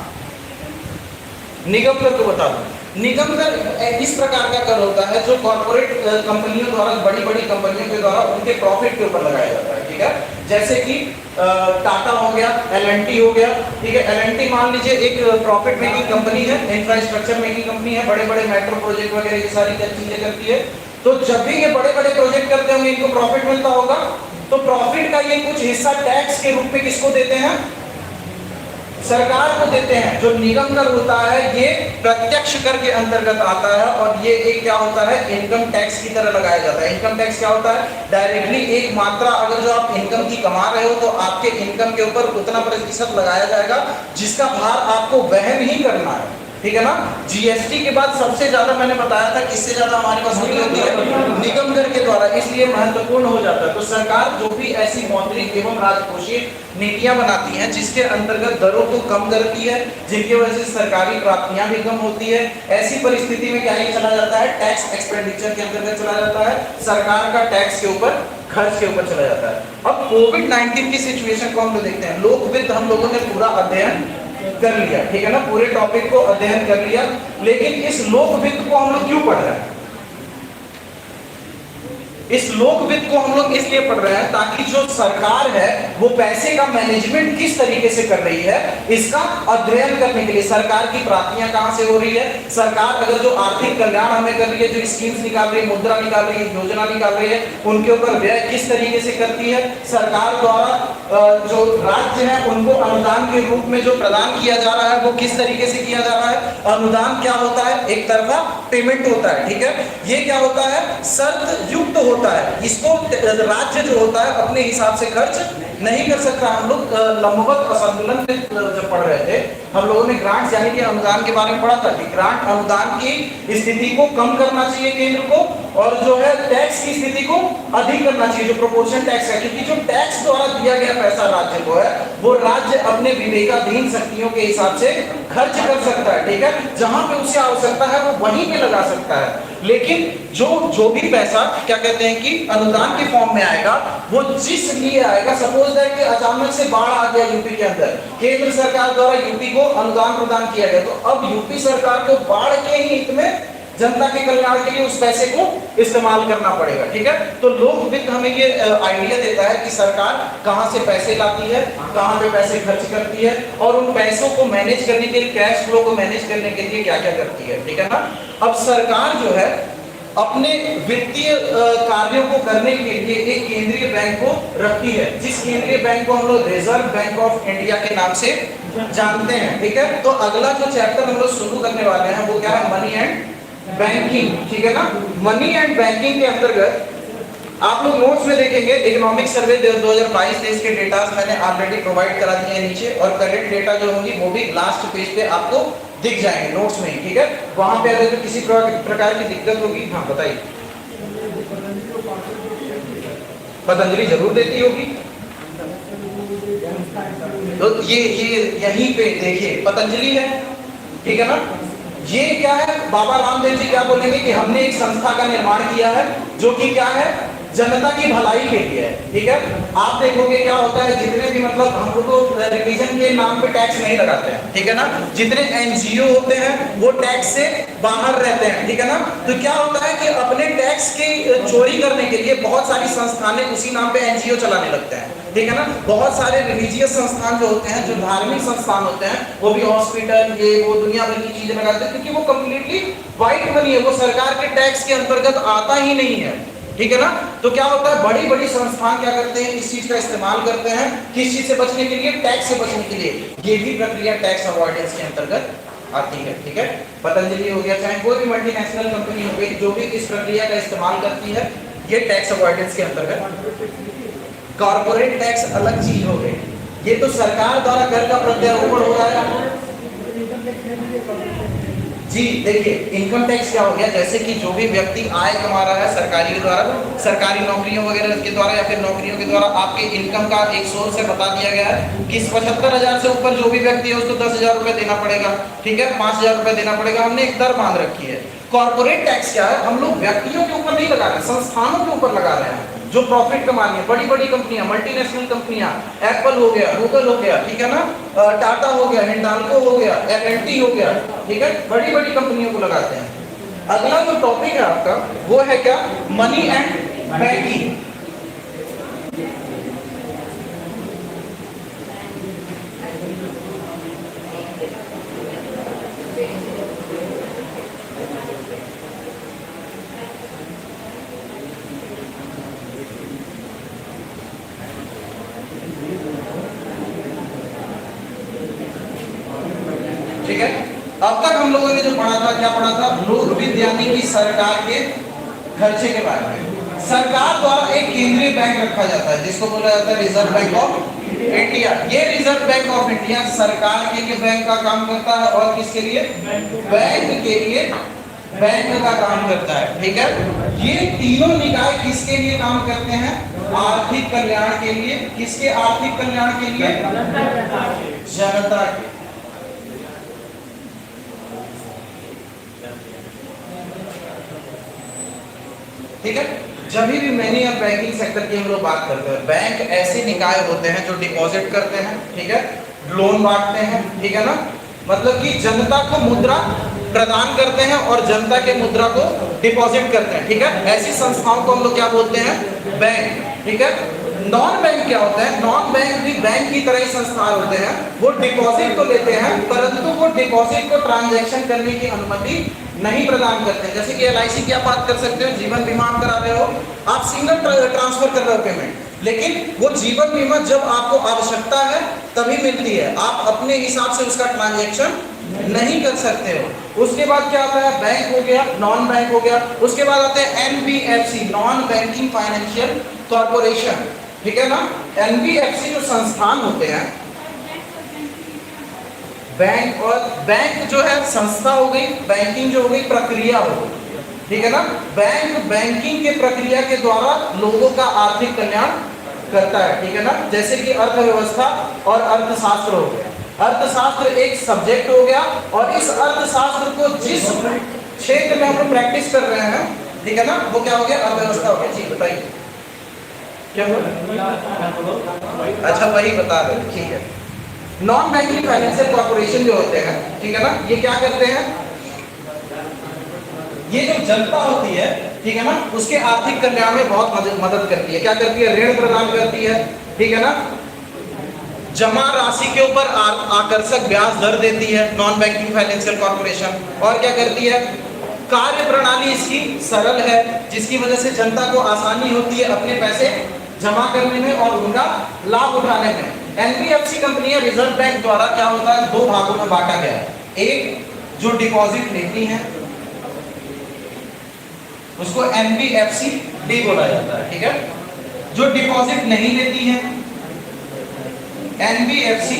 निगम कर को बता दूं, निगम कर इस प्रकार का कर होता है जो कॉर्पोरेट कंपनियों द्वारा, बड़ी बड़ी कंपनियों के द्वारा उनके प्रॉफिट के ऊपर लगाया जाता है। ठीक है, जैसे कि टाटा हो गया, L&T हो गया। ठीक है, L&T मान लीजिए एक प्रॉफिट मेकिंग कंपनी है, इंफ्रास्ट्रक्चर मेकिंग कंपनी है, बड़े बड़े मेट्रो प्रोजेक्ट वगैरह ये सारी चीजें करती है। तो जब भी ये बड़े बड़े प्रोजेक्ट करते होंगे इनको प्रॉफिट मिलता होगा, तो प्रॉफिट का ये कुछ हिस्सा टैक्स के रूप में किसको देते हैं? सरकार को देते हैं। जो निगम कर होता है ये प्रत्यक्ष कर के अंतर्गत आता है और ये एक क्या होता है? इनकम टैक्स की तरह लगाया जाता है। इनकम टैक्स क्या होता है? डायरेक्टली एक मात्रा, अगर जो आप इनकम की कमा रहे हो तो आपके इनकम के ऊपर उतना प्रतिशत लगाया जाएगा जिसका भार आपको वहन ही करना है, ठीक है ना। जीएसटी के बाद सबसे ज्यादा मैंने बताया था किससे ज्यादा हमारे पास होती है? निगम कर के द्वारा, इसलिए महत्वपूर्ण हो जाता है। तो सरकार जो भी ऐसी मौद्रिक एवं राजकोषीय नीतियां बनाती हैं जिसके अंतर्गत दरों को कम करती है, जिनकी वजह से सरकारी प्राप्तियां भी कम होती है, ऐसी परिस्थिति में क्या ये चला जाता है? टैक्स एक्सपेंडिचर के अंतर्गत चला जाता है, सरकार का टैक्स के ऊपर, खर्च के ऊपर चला जाता है। अब कोविड-19 की सिचुएशन को हम लोग देखते हैं। लोकवित्त हम लोगों ने पूरा अध्ययन कर लिया, ठीक है ना, पूरे टॉपिक को अध्ययन कर लिया, लेकिन इस लोकवित्त को हम लोग क्यों पढ़ रहे हैं? इस लोकवित्त को हम लोग इसलिए पढ़ रहे हैं ताकि जो सरकार है वो पैसे का मैनेजमेंट किस तरीके से कर रही है इसका अध्ययन करने के लिए। सरकार की प्राप्तियां कहां से हो रही है, सरकार अगर जो आर्थिक कल्याण हमें कर रही है, जो स्कीम्स निकाल रही है, मुद्रा निकाल रही है, योजना निकाल रही है, उनके ऊपर व्यय किस तरीके से करती है। सरकार द्वारा जो राज्य है उनको अनुदान के रूप में जो प्रदान किया जा रहा है वो किस तरीके से किया जा रहा है। अनुदान क्या होता है? एक तरफा पेमेंट होता है, ठीक है। ये क्या होता है? शर्त युक्त होता है। इसको राज्य जो होता है अपने हिसाब से खर्च नहीं कर सकता। हम लोग लंबवत असंतुलन में जब पढ़ रहे थे हम लोगों ने ग्रांट्स यानी कि अनुदान के बारे में पढ़ा था कि ग्रांट अनुदान की स्थिति को कम करना चाहिए केंद्र को, और जो है टैक्स की स्थिति को अधिक करना चाहिए, जो प्रोपोर्शन टैक्स है। क्योंकि जो टैक्स द्वारा दिया गया पैसा राज्य को है वो राज्य अपने विवेकाधीन शक्तियों के हिसाब से खर्च कर सकता है, ठीक है। जहां पे उसे आवश्यकता है वो वहीं पे लगा सकता है। लेकिन जो भी पैसा क्या कहते हैं कि अनुदान के फॉर्म में आएगा वो जिस लिए आएगा, सपोज दैट कि अचानक से बाढ़ आ गया यूपी के अंदर, केंद्र सरकार द्वारा यूपी को अनुदान प्रदान किया गया, तो अब यूपी सरकार को बाढ़ के हित में जनता के कल्याण के लिए उस पैसे को इस्तेमाल करना पड़ेगा, ठीक है। तो लोकवित्त हमें ये आइडिया देता है कि सरकार कहां से पैसे लाती है, कहां पे पैसे खर्च करती है, और उन पैसों को मैनेज करने के लिए, कैश फ्लो को मैनेज करने के लिए क्या क्या करती है, ठीक है ना। अब सरकार जो है अपने वित्तीय कार्यों को करने के लिए एक केंद्रीय बैंक को रखती है, जिस केंद्रीय बैंक को हम लोग रिजर्व बैंक ऑफ इंडिया के नाम से जानते हैं, ठीक है। तो अगला जो चैप्टर हम लोग शुरू करने वाले हैं वो क्या है? मनी एंड बैंकिंग, ठीक है ना। मनी एंड बैंकिंग के अंतर्गत आप लोग नोट्स में देखेंगे इकोनॉमिक सर्वे 2022-23 के डेटा मैंने ऑलरेडी प्रोवाइड करा दिए हैं नीचे, और करेक्ट डेटा जो होंगी वो भी लास्ट पेज पे आपको दिख जाएंगे नोट्स में ही, ठीक है। वहां पे अगर किसी प्रकार की दिक्कत होगी, हाँ बताइए। पतंजलि जरूर देती होगी, तो ये यहीं पे देखिए पतंजलि है, ठीक है ना। ये क्या है? बाबा रामदेव जी क्या बोलेंगे कि हमने एक संस्था का निर्माण किया है जो कि क्या है? जनता की भलाई के लिए है, ठीक है। आप देखोगे क्या होता है, जितने भी मतलब हम लोग तो रिलीजन के नाम पे टैक्स नहीं लगाते हैं, ठीक है ना। जितने एनजीओ होते हैं वो टैक्स से बाहर रहते हैं, ठीक है ना। तो क्या होता है कि अपने टैक्स की चोरी करने के लिए बहुत सारी संस्थानें उसी नाम पे एनजीओ चलाने लगते हैं, ठीक है ना। बहुत सारे रिलीजियस संस्थान जो होते हैं, जो धार्मिक संस्थान होते हैं, वो भी हॉस्पिटल ये वो दुनिया भर की चीजें लगाते हैं, क्योंकि वो कम्प्लीटली व्हाइट मनी है, वो सरकार के टैक्स के अंतर्गत आता ही नहीं है, ठीक है ना। तो क्या होता है, बड़ी बड़ी संस्थान क्या करते हैं, इस चीज का इस्तेमाल करते हैं, किस चीज से बचने के लिए? टैक्स से बचने के लिए। ये भी प्रक्रिया टैक्स अवॉइडेंस के अंतर्गत आती है, ठीक है। पतंजलि हो गया, चाहे कोई भी मल्टीनेशनल कंपनी हो गई, जो भी इस प्रक्रिया का इस्तेमाल करती है, ये टैक्स अवॉइडेंस के अंतर्गत। कॉर्पोरेट टैक्स अलग चीज हो गई, ये तो सरकार द्वारा कर का प्रत्यारोपण हो रहा है जी। देखिए इनकम टैक्स क्या हो गया, जैसे कि जो भी व्यक्ति आय कमा रहा है सरकारी के द्वारा, सरकारी नौकरियों वगैरह के द्वारा या फिर नौकरियों के द्वारा आपके इनकम का एक सोर्स है, बता दिया गया है कि 75,000 से ऊपर जो भी व्यक्ति है उसको 10,000 रुपए देना पड़ेगा, ठीक है, 5,000 रुपए देना पड़ेगा। हमने एक दर बांध रखी है। कॉर्पोरेट टैक्स क्या है? हम लोग व्यक्तियों के ऊपर नहीं लगा रहे, संस्थानों के ऊपर लगा रहे हैं जो प्रॉफिट कमा रही है, बड़ी बड़ी कंपनियां, मल्टीनेशनल कंपनियां, एप्पल हो गया, गूगल हो गया, ठीक है ना, टाटा हो गया, हिंडाल्को हो गया, एल&टी हो गया, ठीक है, बड़ी बड़ी कंपनियों को लगाते हैं। अगला जो टॉपिक है आपका वो है क्या? Money and banking. था, क्या पढ़ा था? लोक विद्यानी की सरकार के खर्चे के बारे में। सरकार द्वारा एक केंद्रीय बैंक रखा जाता है जिसको बोला जाता है रिजर्व बैंक ऑफ इंडिया। ये रिजर्व बैंक ऑफ इंडिया सरकार के लिए बैंक का काम करता है और किसके लिए? बैंक के लिए बैंक का काम करता है। ठीक है, ये तीनों निकाय किसके लिए काम करते हैं? आर्थिक कल्याण के लिए। किसके आर्थिक कल्याण के लिए? जनता के। ठीक है, जब भी मैनी और बैंकिंग सेक्टर की हम लोग बात करते हैं, बैंक ऐसे निकाय होते हैं जो डिपॉजिट करते हैं, ठीक है, लोन बांटते हैं, ठीक है ना, मतलब कि जनता को मुद्रा प्रदान करते हैं और जनता के मुद्रा को डिपॉजिट करते हैं। ठीक है, ऐसी संस्थाओं को हम लोग क्या बोलते हैं? बैंक। ठीक है, नॉन बैंक क्या होता है? नॉन बैंक भी बैंक की तरह ही संस्थान होते हैं। वो डिपॉजिट तो लेते हैं परंतु वो डिपॉजिट को ट्रांजैक्शन करने की अनुमति नहीं प्रदान करते हैं। जैसे कि LIC की आप बात कर सकते हो, जीवन बीमा आप करा रहे हो, आप सिंगल ट्रांसफर कर रहे हो पेमेंट, लेकिन वो जीवन बीमा जब आपको आवश्यकता है तभी मिलती है, आप अपने हिसाब से उसका ट्रांजैक्शन नहीं कर सकते हो। उसके बाद क्या आता है? बैंक हो गया, नॉन बैंक हो गया। उसके बाद आते हैं NBFC, non banking financial corporation. ठीक है ना, NBFC जो संस्थान होते हैं, बैंक और बैंक जो है संस्था हो गई, बैंकिंग जो हो गई प्रक्रिया हो गई। ठीक है ना, बैंक बैंकिंग के प्रक्रिया के द्वारा लोगों का आर्थिक कल्याण करता है। ठीक है ना, जैसे कि अर्थव्यवस्था और अर्थशास्त्र हो गया। अर्थशास्त्र एक सब्जेक्ट हो गया और इस अर्थशास्त्र को जिस क्षेत्र में हम लोग प्रैक्टिस कर रहे हैं, ठीक है ना, वो क्या हो गया? अर्थव्यवस्था हो गया। जी बताइए क्या हुआ? अच्छा वही बता रहे, ठीक है। नॉन बैंकिंग फाइनेंशियल कॉर्पोरेशन जो होते हैं, ठीक है ना, ये क्या करते हैं? ये जो जनता होती है, ठीक है ना, उसके आर्थिक कल्याण में बहुत मदद करती है। क्या करती है? ऋण प्रदान करती है। ठीक है ना, जमा राशि के ऊपर आकर्षक ब्याज दर देती है नॉन बैंकिंग फाइनेंशियल कॉर्पोरेशन। और क्या करती है? कार्य प्रणाली इसकी सरल है जिसकी वजह से जनता को आसानी होती है अपने पैसे जमा करने में और उनका लाभ उठाने में। NBFC कंपनी है रिजर्व बैंक द्वारा क्या होता है? दो भागों में बांटा गया है। एक जो डिपॉजिट लेती है उसको NBFC डी बोला जाता है। ठीक है, जो डिपॉजिट नहीं लेती है NBFC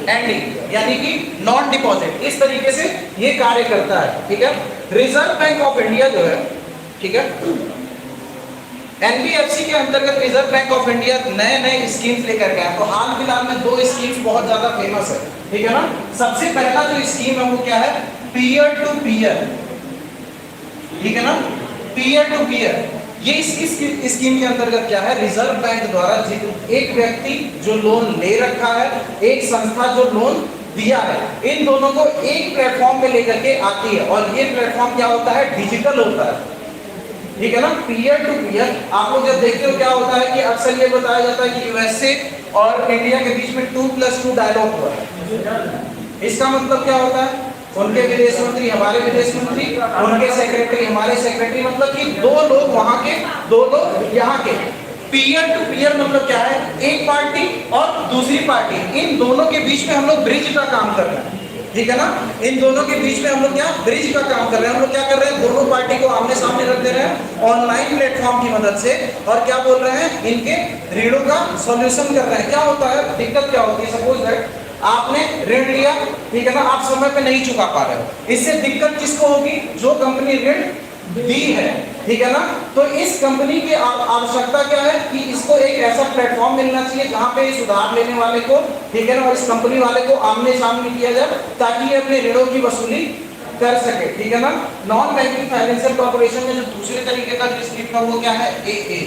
एंडी, यानी कि नॉन डिपॉजिट। इस तरीके से ये कार्य करता है। ठीक है, रिजर्व बैंक ऑफ इंडिया जो है, ठीक है, NBFC के अंतर्गत रिजर्व बैंक ऑफ इंडिया नए नए स्कीम्स लेकर गया। तो हाल फिलहाल में दो स्कीम्स बहुत ज्यादा फेमस है। ठीक है ना, सबसे पहला जो स्कीम है वो क्या है? Peer to peer. ठीक है ना, पीयर टू पीयर। ये इस स्कीम के अंतर्गत क्या है? रिजर्व बैंक द्वारा एक व्यक्ति जो लोन ले रखा है, एक संस्था जो लोन दिया है, इन दोनों को एक प्लेटफॉर्म पे लेकर के आती है और ये प्लेटफॉर्म क्या होता है? डिजिटल होता है। ठीक है ना, पीयर टू पीयर। आप लोग जब देखते हो क्या होता है कि अक्सर ये बताया जाता है कि USA और इंडिया के बीच में 2+2 डायलॉग हुआ है। इसका मतलब क्या होता है? उनके विदेश मंत्री हमारे विदेश मंत्री, उनके सेक्रेटरी हमारे सेक्रेटरी, मतलब कि दो लोग वहां के, दो लोग यहाँ के। पीयर टू पीयर मतलब क्या है? एक पार्टी और दूसरी पार्टी, इन दोनों के बीच में हम लोग ब्रिज का काम कर रहे हैं। ठीक है ना, इन दोनों के बीच में हम लोग क्या ब्रिज का काम कर रहे हैं। हम लोग क्या कर रहे हैं? दोनों पार्टी को आमने सामने रख दे रहे हैं ऑनलाइन प्लेटफॉर्म की मदद से और क्या बोल रहे हैं? इनके ऋणों का सॉल्यूशन कर रहे हैं। क्या होता है? दिक्कत क्या होती है? सपोज दैट आपने ऋण लिया, ठीक है ना, आप समय पे नहीं चुका पा रहे हो, इससे दिक्कत किसको होगी? जो कंपनी ऋण दी है। ठीक है ना, तो इस कंपनी की आवश्यकता क्या है कि इसको एक ऐसा प्लेटफॉर्म मिलना चाहिए जहां पे इस उधार लेने वाले को, ठीक है ना, और इस कंपनी वाले को आमने सामने किया जाए ताकि ये अपने ऋणों की वसूली कर सके। ठीक है ना, नॉन बैंकिंग फाइनेंशियल कॉर्पोरेशन में जो दूसरे तरीके का जो स्कीम था वो क्या है? AA,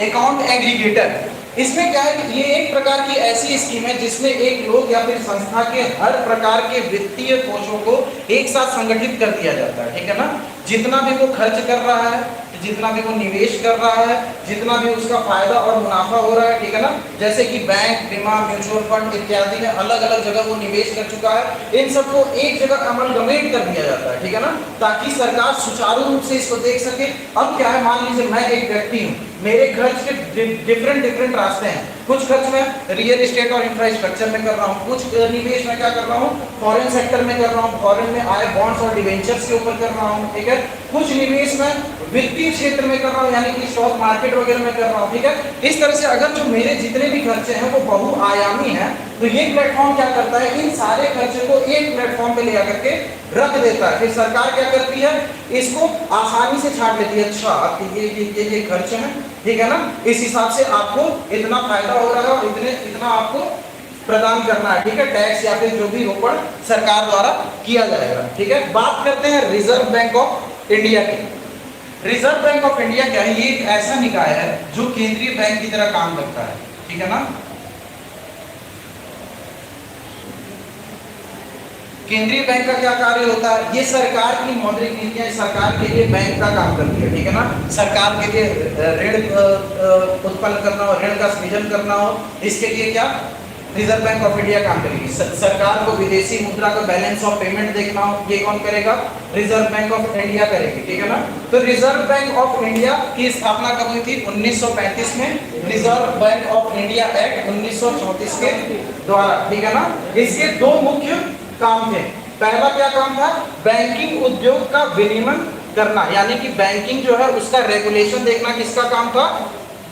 account aggregator. इसमें क्या है कि ये एक प्रकार की ऐसी स्कीम है जिसमें एक लोग या फिर संस्था के हर प्रकार के वित्तीय कोषों को एक साथ संगठित कर दिया जाता है। ठीक है ना, जितना भी वो खर्च कर रहा है, जितना भी वो निवेश कर रहा है, जितना भी उसका फायदा और मुनाफा हो रहा है, ठीक है ना, जैसे कि बैंक, बीमा, म्यूचुअल फंड इत्यादि में अलग अलग जगह वो निवेश कर चुका है, इन सबको एक जगह अमलगमेट कर दिया जाता है, ठीक है ना, ताकि सरकार सुचारू रूप से इसको देख सके। अब क्या है, मान लीजिए मैं एक व्यक्ति हूँ, मेरे खर्च के डिफरेंट रास्ते हैं। कुछ खर्च मैं रियल एस्टेट और इंफ्रास्ट्रक्चर में कर रहा हूँ, कुछ निवेश में क्या कर रहा हूँ, फॉरेन सेक्टर में कर रहा हूँ, फॉरेन में आए बॉन्ड्स और डिवेंचर्स के ऊपर कर रहा हूँ, ठीक है। कुछ निवेश में वित्तीय क्षेत्र में कर रहा हूँ, यानी कि स्टॉक मार्केट वगैरह में कर रहा हूँ, ठीक है। इस तरह से अगर जो मेरे जितने भी खर्चे हैं वो बहुआयामी हैं, तो ये प्लेटफॉर्म क्या करता है, इन सारे खर्चे को एक प्लेटफॉर्म पे ले आकर के रख देता है। फिर सरकार क्या करती है, इसको आसानी से छांट लेती है। अच्छा आपके ये खर्चे हैं, ठीक है ना, इस हिसाब से आपको इतना फायदा हो रहा है और इतना आपको प्रदान करना है, ठीक है, टैक्स या फिर जो भी रोपण सरकार द्वारा किया जाएगा, ठीक है। बात करते हैं रिजर्व बैंक ऑफ इंडिया की। रिजर्व बैंक ऑफ इंडिया क्या है, ये एक ऐसा निकाय है जो केंद्रीय बैंक की तरह काम करता है, ठीक है ना। केंद्रीय बैंक का क्या कार्य होता है, ये सरकार की मौद्रिक नीतियां सरकार के लिए बैंक का काम करती है, ठीक है ना। सरकार के लिए ऋण उत्पन्न करना हो, ऋण का सृजन करना हो, इसके लिए क्या रिजर्व बैंक ऑफ इंडिया काम करेगी। सरकार को विदेशी मुद्रा का बैलेंस ऑफ पेमेंट देखना हो, ये कौन करेगा, रिजर्व बैंक ऑफ इंडिया करेगी, ठीक है ना। तो रिजर्व बैंक ऑफ इंडिया की स्थापना कब हुई थी, 1935 में, reserve Bank of India act 1934 के द्वारा, ठीक है ना। इसके दो मुख्य काम थे। पहला क्या काम था, बैंकिंग उद्योग का विनियमन करना, यानी कि बैंकिंग जो है उसका रेगुलेशन देखना, किसका काम था,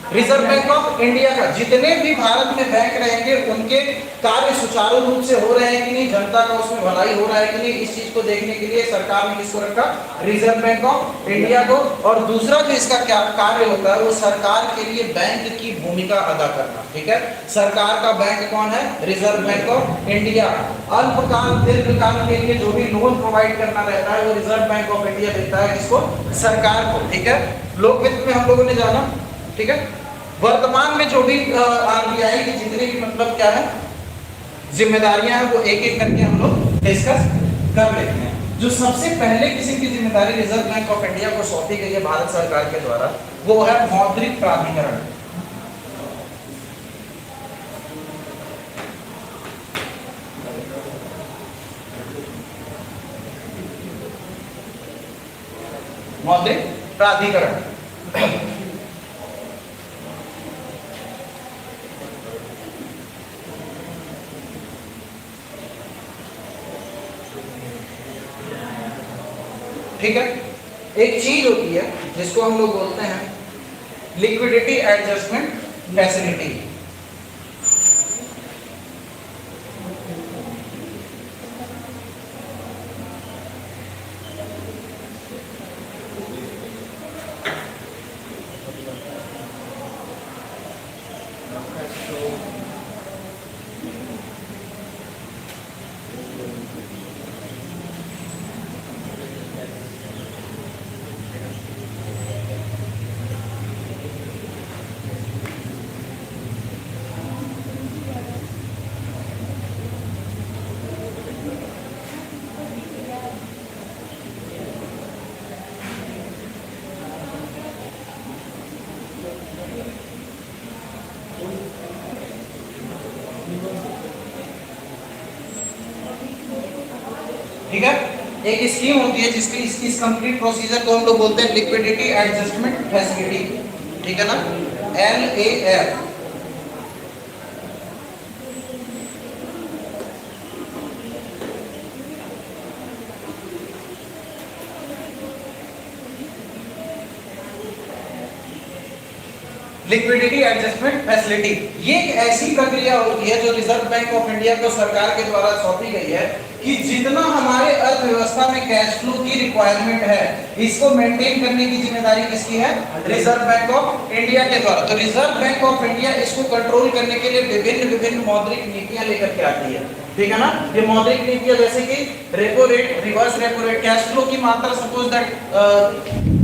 रिजर्व बैंक ऑफ इंडिया का। जितने भी भारत में बैंक रहेंगे उनके कार्य सुचारू रूप से हो रहे हैं कि नहीं, जनता का उसमें भलाई हो रहा है कि नहीं, इस चीज को देखने के लिए सरकार ने किसको रखा, रिजर्व बैंक ऑफ इंडिया को। और दूसरा जो इसका क्या कार्य होता है, वो सरकार के लिए बैंक की भूमिका अदा करना, ठीक है। सरकार का बैंक कौन है, रिजर्व बैंक ऑफ इंडिया। अल्पकाल दीर्घकाल के लिए जो भी लोन प्रोवाइड करना रहता है वो रिजर्व बैंक ऑफ इंडिया देता है, किसको, सरकार को, ठीक है। लोक वित्त में हम लोगों ने जाना, ठीक है। वर्तमान में जो भी आरबीआई की जितनी भी मतलब क्या है जिम्मेदारियां हैं वो एक एक करके हम लोग डिस्कस कर लेते हैं। जो सबसे पहले किसी की जिम्मेदारी रिजर्व बैंक ऑफ इंडिया को सौंपी गई है भारत सरकार के द्वारा, वो है मौद्रिक प्राधिकरण। मौद्रिक प्राधिकरण ठीक है। एक चीज होती है जिसको हम लोग बोलते हैं लिक्विडिटी एडजस्टमेंट फैसिलिटी। ठीक है। एक स्कीम होती है जिसकी इस कंप्लीट प्रोसीजर को हम लोग बोलते हैं लिक्विडिटी एडजस्टमेंट फैसिलिटी, ठीक है ना, LAF। लिक्विडिटी एडजस्टमेंट फैसिलिटी ये एक ऐसी प्रक्रिया होती है जो रिजर्व बैंक ऑफ इंडिया को सरकार के द्वारा सौंपी गई है कि जितना हमारे अर्थव्यवस्था में कैश फ्लो की रिक्वायरमेंट है इसको मेंटेन करने की जिम्मेदारी किसकी है, रिजर्व बैंक ऑफ इंडिया के द्वारा। तो रिजर्व बैंक ऑफ इंडिया इसको कंट्रोल करने के लिए विभिन्न मौद्रिक नीतियां लेकर के आती है, ठीक है ना। ये मौद्रिक नीतियां जैसे कि repo rate, reverse repo rate, cash flow की मात्रा सपोज दैट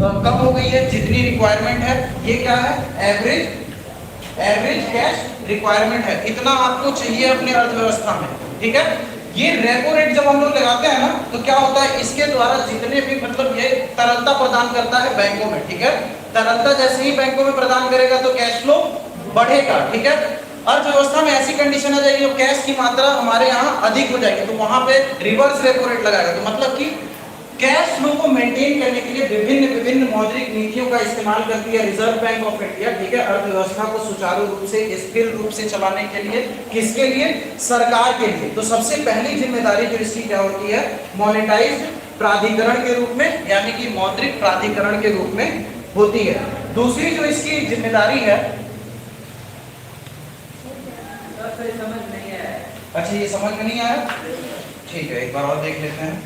कम हो गई है, जितनी रिक्वायरमेंट है ये क्या है, एवरेज कैश रिक्वायरमेंट है, इतना आपको चाहिए अपने अर्थव्यवस्था में, ठीक है। ये रेपो रेट जब हम लोग लगाते हैं ना तो क्या होता है, इसके द्वारा जितने भी मतलब ये तरलता प्रदान करता है बैंकों में, ठीक है। तरलता जैसे ही बैंकों में प्रदान करेगा तो कैश फ्लो बढ़ेगा, ठीक है। अर्थव्यवस्था में ऐसी कंडीशन आ जाएगी जब कैश की मात्रा हमारे यहाँ अधिक हो जाएगी तो वहां पे रिवर्स रेपो रेट लगाएगा। तो मतलब कि कैश फ्लो को मेंटेन करने के लिए विभिन्न विभिन्न मौद्रिक नीतियों का इस्तेमाल करती है रिजर्व बैंक ऑफ इंडिया, ठीक है। अर्थव्यवस्था को सुचारू रूप से स्थिर रूप से चलाने के लिए, किसके लिए, सरकार के लिए। तो सबसे पहली जिम्मेदारी जो इसकी क्या होती है, मॉनेटाइज्ड प्राधिकरण के रूप में, यानी कि मौद्रिक प्राधिकरण के रूप में होती है। दूसरी जो इसकी जिम्मेदारी है, समझ नहीं आया। अच्छा ये समझ में नहीं आया, ठीक है एक बार और देख लेते हैं।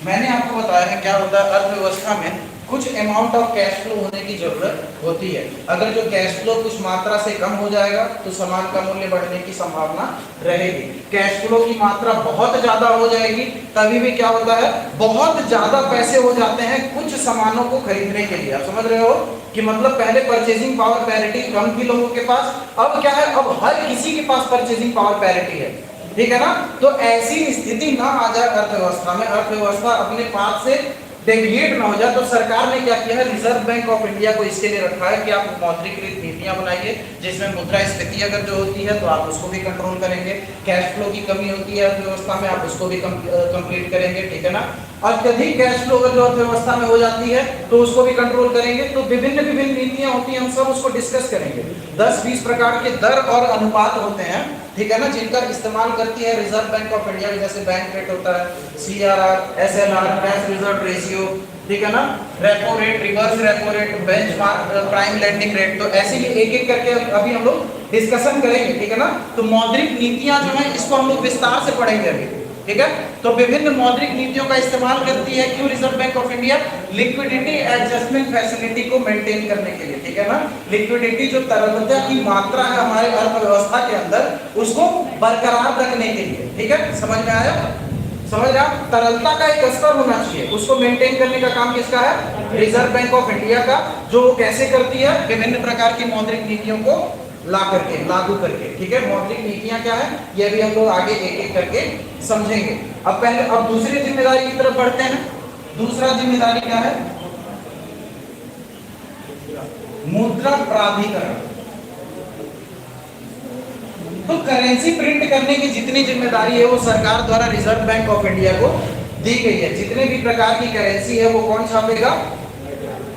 मैंने आपको बताया है क्या होता है, अर्थव्यवस्था में कुछ अमाउंट ऑफ कैश फ्लो होने की जरूरत होती है। अगर जो कैश फ्लो कुछ मात्रा से कम हो जाएगा तो सामान का मूल्य बढ़ने की संभावना रहेगी। कैश फ्लो की मात्रा बहुत ज्यादा हो जाएगी तभी भी क्या होता है, बहुत ज्यादा पैसे हो जाते हैं कुछ सामानों को खरीदने के लिए। आप समझ रहे हो कि मतलब पहले परचेजिंग पावर पैरिटी कम थी लोगों के पास, अब क्या है, अब हर किसी के पास परचेजिंग पावर पैरिटी है, ठीक है ना। तो ऐसी स्थिति ना आ जाए अर्थव्यवस्था में, अर्थव्यवस्था अपने पास से डेविएट ना हो जाए, तो सरकार ने क्या किया है, रिजर्व बैंक ऑफ इंडिया को इसके लिए रखा है कि आप मौद्रिकृत नीतियां बनाइए जिसमें मुद्रास्फीति अगर जो होती है तो आप उसको भी कंट्रोल करेंगे, कैश फ्लो की कमी होती है अर्थव्यवस्था में आप उसको भी कंप्लीट करेंगे, ठीक है ना। अत्यधिक कैश फ्लो अगर जो अर्थव्यवस्था में हो जाती है तो उसको भी कंट्रोल करेंगे। तो विभिन्न विभिन्न नीतियां होती हैं, हम सब उसको डिस्कस करेंगे। 10-20 प्रकार के दर और अनुपात होते हैं, ठीक है ना, जिनका इस्तेमाल करती है रिजर्व बैंक ऑफ इंडिया। जैसे बैंक रेट होता है, CRR, SLR, cash reserve ratio, ठीक है ना, repo rate, reverse repo rate, benchmark, prime lending rate. तो ऐसे ही एक एक करके अभी हम लोग डिस्कशन करेंगे, ठीक है ना। तो मौद्रिक नीतियां जो है इसको हम लोग विस्तार से पढ़ेंगे अभी, ठीक है। तो विभिन्न मौद्रिक नीतियों का इस्तेमाल करती है क्यों reserve Bank of India, liquidity adjustment facility को मेंटेन करने के लिए, ठीक है ना। लिक्विडिटी जो तरलता की मात्रा है हमारे अर्थव्यवस्था के अंदर उसको बरकरार रखने के लिए, ठीक है। समझ में आया, समझ रहे आप, तरलता का एक स्तर होना चाहिए, उसको मेंटेन करने का काम किसका है, रिजर्व बैंक ऑफ इंडिया का। जो कैसे करती है, विभिन्न प्रकार की मौद्रिक नीतियों को ला करके, लागू करके, ठीक है। मौद्रिक नीतियां क्या है ये भी हम लोग आगे एक एक करके समझेंगे। अब दूसरी जिम्मेदारी की तरफ बढ़ते हैं। दूसरा जिम्मेदारी क्या है, मुद्रा प्राधिकरण। तो करेंसी प्रिंट करने की जितनी जिम्मेदारी है वो सरकार द्वारा रिजर्व बैंक ऑफ इंडिया को दी गई है। जितने भी प्रकार की करेंसी है वो कौन छापेगा,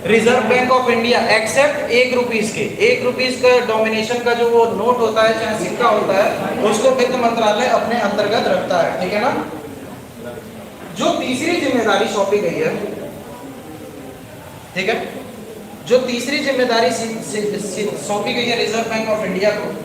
Reserve Bank of India, except 1 rupees के। 1 रुपीस का डोमिनेशन का जो वो नोट होता है चाहे सिक्का होता है उसको वित्त मंत्रालय अपने अंतर्गत रखता है, ठीक है ना। जो तीसरी जिम्मेदारी सौंपी गई है, ठीक है, जो तीसरी जिम्मेदारी सौंपी गई है रिजर्व बैंक ऑफ इंडिया को,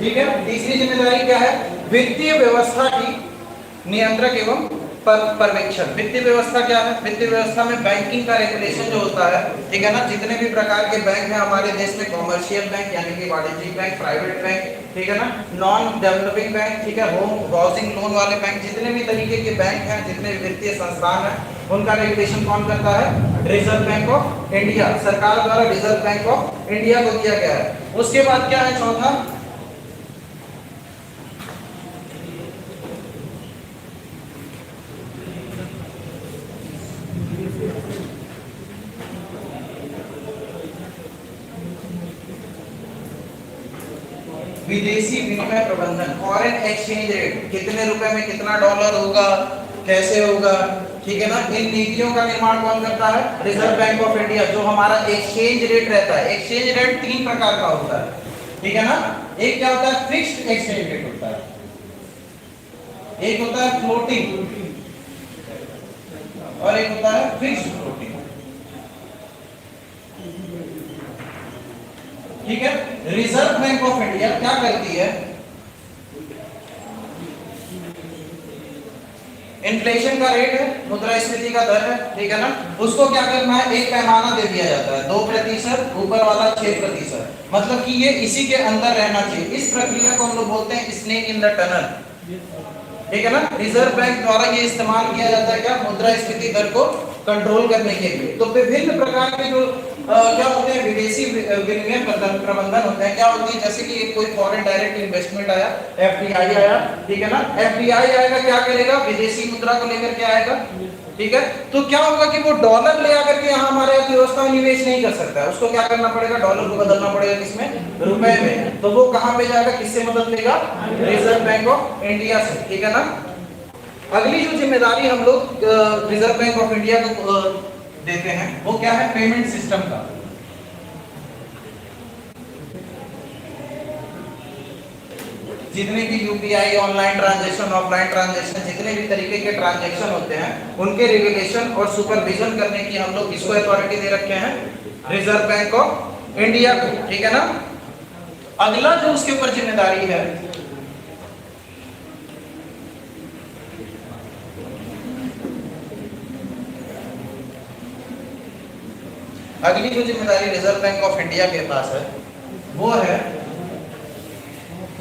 ठीक है। तीसरी जिम्मेदारी क्या है, वित्तीय व्यवस्था की नियंत्रक एवं पर्यवेक्षण। वित्तीय व्यवस्था क्या है, वित्तीय व्यवस्था में बैंकिंग का रेगुलेशन जो होता है, ठीक है ना। जितने भी प्रकार के बैंक हैं हमारे देश में, कॉमर्शियल बैंक यानी कि वाणिज्यिक बैंक, प्राइवेट बैंक, ठीक है ना, नॉन डेवलपिंग बैंक, ठीक है, होम हाउसिंग लोन वाले बैंक, जितने भी तरीके के बैंक हैं, जितने भी वित्तीय संस्थान हैं, उनका रेगुलेशन कौन करता है, रिजर्व बैंक ऑफ इंडिया। सरकार द्वारा रिजर्व बैंक ऑफ इंडिया को दिया गया है। उसके बाद क्या है, चौथा, विदेशी विनिमय प्रबंधन, फॉरेन एक्सचेंज रेट, कितने रुपए में कितना डॉलर होगा, कैसे होगा, ठीक है ना। इन नीतियों का निर्माण कौन करता है? Reserve Bank of India. जो हमारा एक्सचेंज रेट रहता है, एक्सचेंज रेट 3 प्रकार का होता है, ठीक है ना। एक क्या होता है? फिक्स्ड एक्सचेंज रेट होता है, एक होता है फ्लोटिंग और एक होता है फिक्स्ड फ्लोटिंग, ठीक है। रिजर्व बैंक ऑफ इंडिया क्या करती है? इन्फ्लेशन का रेट है, मुद्रास्फीति का दर है, ठीक है ना। उसको क्या करना है? एक पैमाना दे दिया जाता है, 2%, ऊपर वाला 6%, मतलब कि ये इसी के अंदर रहना चाहिए। इस प्रक्रिया को हम लोग बोलते हैं स्नेक इन द टनल, ठीक है ना। रिजर्व बैंक द्वारा ये इस्तेमाल किया जाता है क्या? मुद्रास्फीति दर को कंट्रोल करने के लिए। तो विभिन्न प्रकार के जो क्या होते हैं विदेशी विनिमय प्रबंधन होते हैं। क्या होती है? जैसे कि कोई फॉरेन डायरेक्ट इन्वेस्टमेंट आया, एफडीआई आया, ठीक है ना। एफडीआई आएगा, क्या करेगा? विदेशी मुद्रा को लेकर के आएगा, ठीक है। तो क्या होगा कि वो डॉलर ले आकर के यहाँ हमारे अर्थव्यवस्था में निवेश नहीं कर सकता है। उसको क्या करना पड़ेगा? डॉलर को बदलना पड़ेगा किसमें? रुपए में। तो वो कहाँ पे जाएगा? किससे मदद लेगा? रिजर्व बैंक ऑफ इंडिया से, ठीक है ना। अगली जो जिम्मेदारी हम लोग रिजर्व बैंक ऑफ इंडिया को देते हैं वो क्या है? पेमेंट सिस्टम का। जितने भी UPI, online transaction, offline transaction, जितने भी तरीके के ट्रांजैक्शन होते हैं उनके रेगुलेशन और सुपरविजन करने की हम लोग किसको अथॉरिटी दे रखे हैं? रिजर्व बैंक ऑफ इंडिया को, ठीक है ना। अगला जो उसके ऊपर जिम्मेदारी है, अगली जो जिम्मेदारी रिजर्व बैंक ऑफ इंडिया के पास है वो है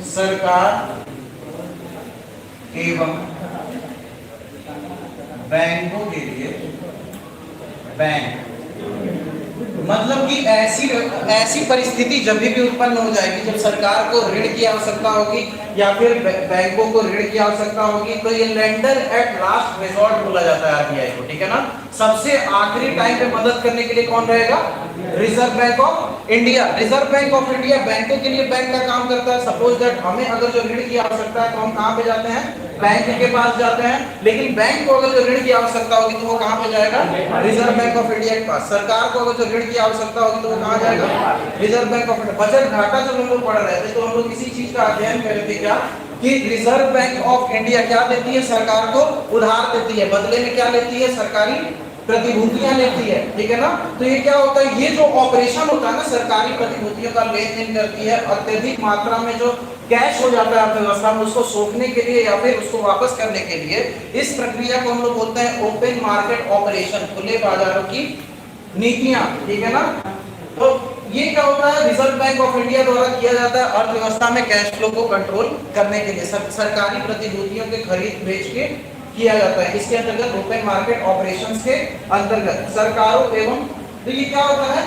सरकार एवं बैंकों के लिए बैंक, मतलब कि ऐसी परिस्थिति जब भी उत्पन्न हो जाएगी जब सरकार को ऋण की आवश्यकता होगी या फिर बैंकों को ऋण की आवश्यकता होगी, तो ये लेंडर एट लास्ट रिसोर्ट बोला जाता है आरबीआई को, ठीक है ना। सबसे आखिरी टाइम पे मदद करने के लिए कौन रहेगा? Reserve Bank of India. Reserve Bank of India बैंकों के लिए बैंक का काम करता है। सपोज दैट हमें अगर जो ऋण की आवश्यकता है तो हम कहां पे जाते हैं? बैंक के पास जाते हैं। लेकिन बैंक को अगर जो ऋण की आवश्यकता होगी तो वो कहां पे जाएगा? रिजर्व बैंक ऑफ इंडिया के पास। सरकार को अगर जो ऋण की आवश्यकता होगी तो वो कहां जाएगा? Reserve Bank of India. Budget घाटा जब हम लोग पढ़ रहे थे तो हम लोग इसी चीज का अध्ययन कर रहे थे क्या कि रिजर्व बैंक ऑफ इंडिया क्या देती है? सरकार को उधार देती है, बदले में क्या लेती है? सरकारी प्रतिभूतियां लेती है, ठीक है ना। तो ये क्या होता है? ये जो ऑपरेशन होता है ना, सरकारी प्रतिभूतियों का लेन देन करती है। अत्यधिक मात्रा में जो कैश हो जाता है अर्थव्यवस्था में, उसको सोखने के लिए या फिर उसको वापस करने के लिए इस प्रक्रिया को हम लोग बोलते हैं ओपन मार्केट ऑपरेशन, खुले बाजारों की नीतियां, ठीक है ना। तो ये क्या होता है? रिजर्व बैंक ऑफ इंडिया द्वारा किया जाता है अर्थव्यवस्था में कैश फ्लो को कंट्रोल करने के लिए। सरकारी प्रतिभूतियों के खरीद बेच के किया जाता है। इसके अंतर्गत ओपन मार्केट ऑपरेशंस के अंतर्गत सरकारों एवं, तो ये क्या होता है?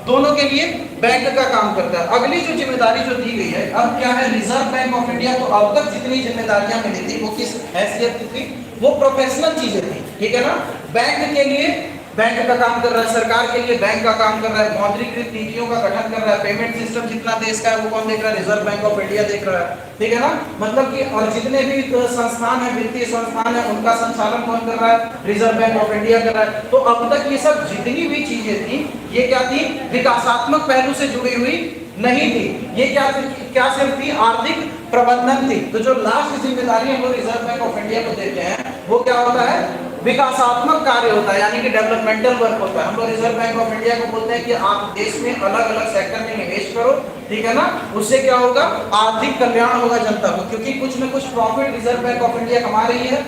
दोनों के लिए बैंक का काम करता है। अगली जो जिम्मेदारी जो दी गई है, अब क्या है? रिजर्व बैंक ऑफ इंडिया को अब तक जितनी जिम्मेदारियां मिली थी वो किस हैसियत की थी? वो प्रोफेशनल चीजें थी, ठीक है ना। बैंक के लिए बैंक का काम कर रहा है, सरकार के लिए बैंक का काम कर रहा है, मौद्रीकृत नीतियों का गठन कर रहा है, पेमेंट सिस्टम जितना देश का है वो कौन देख रहा है? रिजर्व बैंक ऑफ इंडिया देख रहा है, ठीक है ना। मतलब कि और जितने भी संस्थान है, वित्तीय संस्थान है, उनका संचालन कौन कर रहा है? रिजर्व बैंक ऑफ इंडिया कर रहा है। तो अब तक ये सब जितनी भी चीजें थी ये क्या थी? विकासात्मक पहलू से जुड़ी हुई नहीं थी। ये क्या सिर्फ थी? आर्थिक प्रबंधन थी। तो जो लास्ट जिम्मेदारी हम लोग रिजर्व बैंक ऑफ इंडिया को देते हैं वो क्या होता है? विकासात्मक कार्य होता है, यानी कि डेवलपमेंटल वर्क होता है। हम लोग रिजर्व बैंक ऑफ इंडिया को बोलते हैं कि आप देश में अलग अलग सेक्टर में निवेश करो, ठीक है ना। उससे क्या होगा? आर्थिक कल्याण होगा जनता को, क्योंकि कुछ न कुछ profit reserve Bank of India कमा रही है,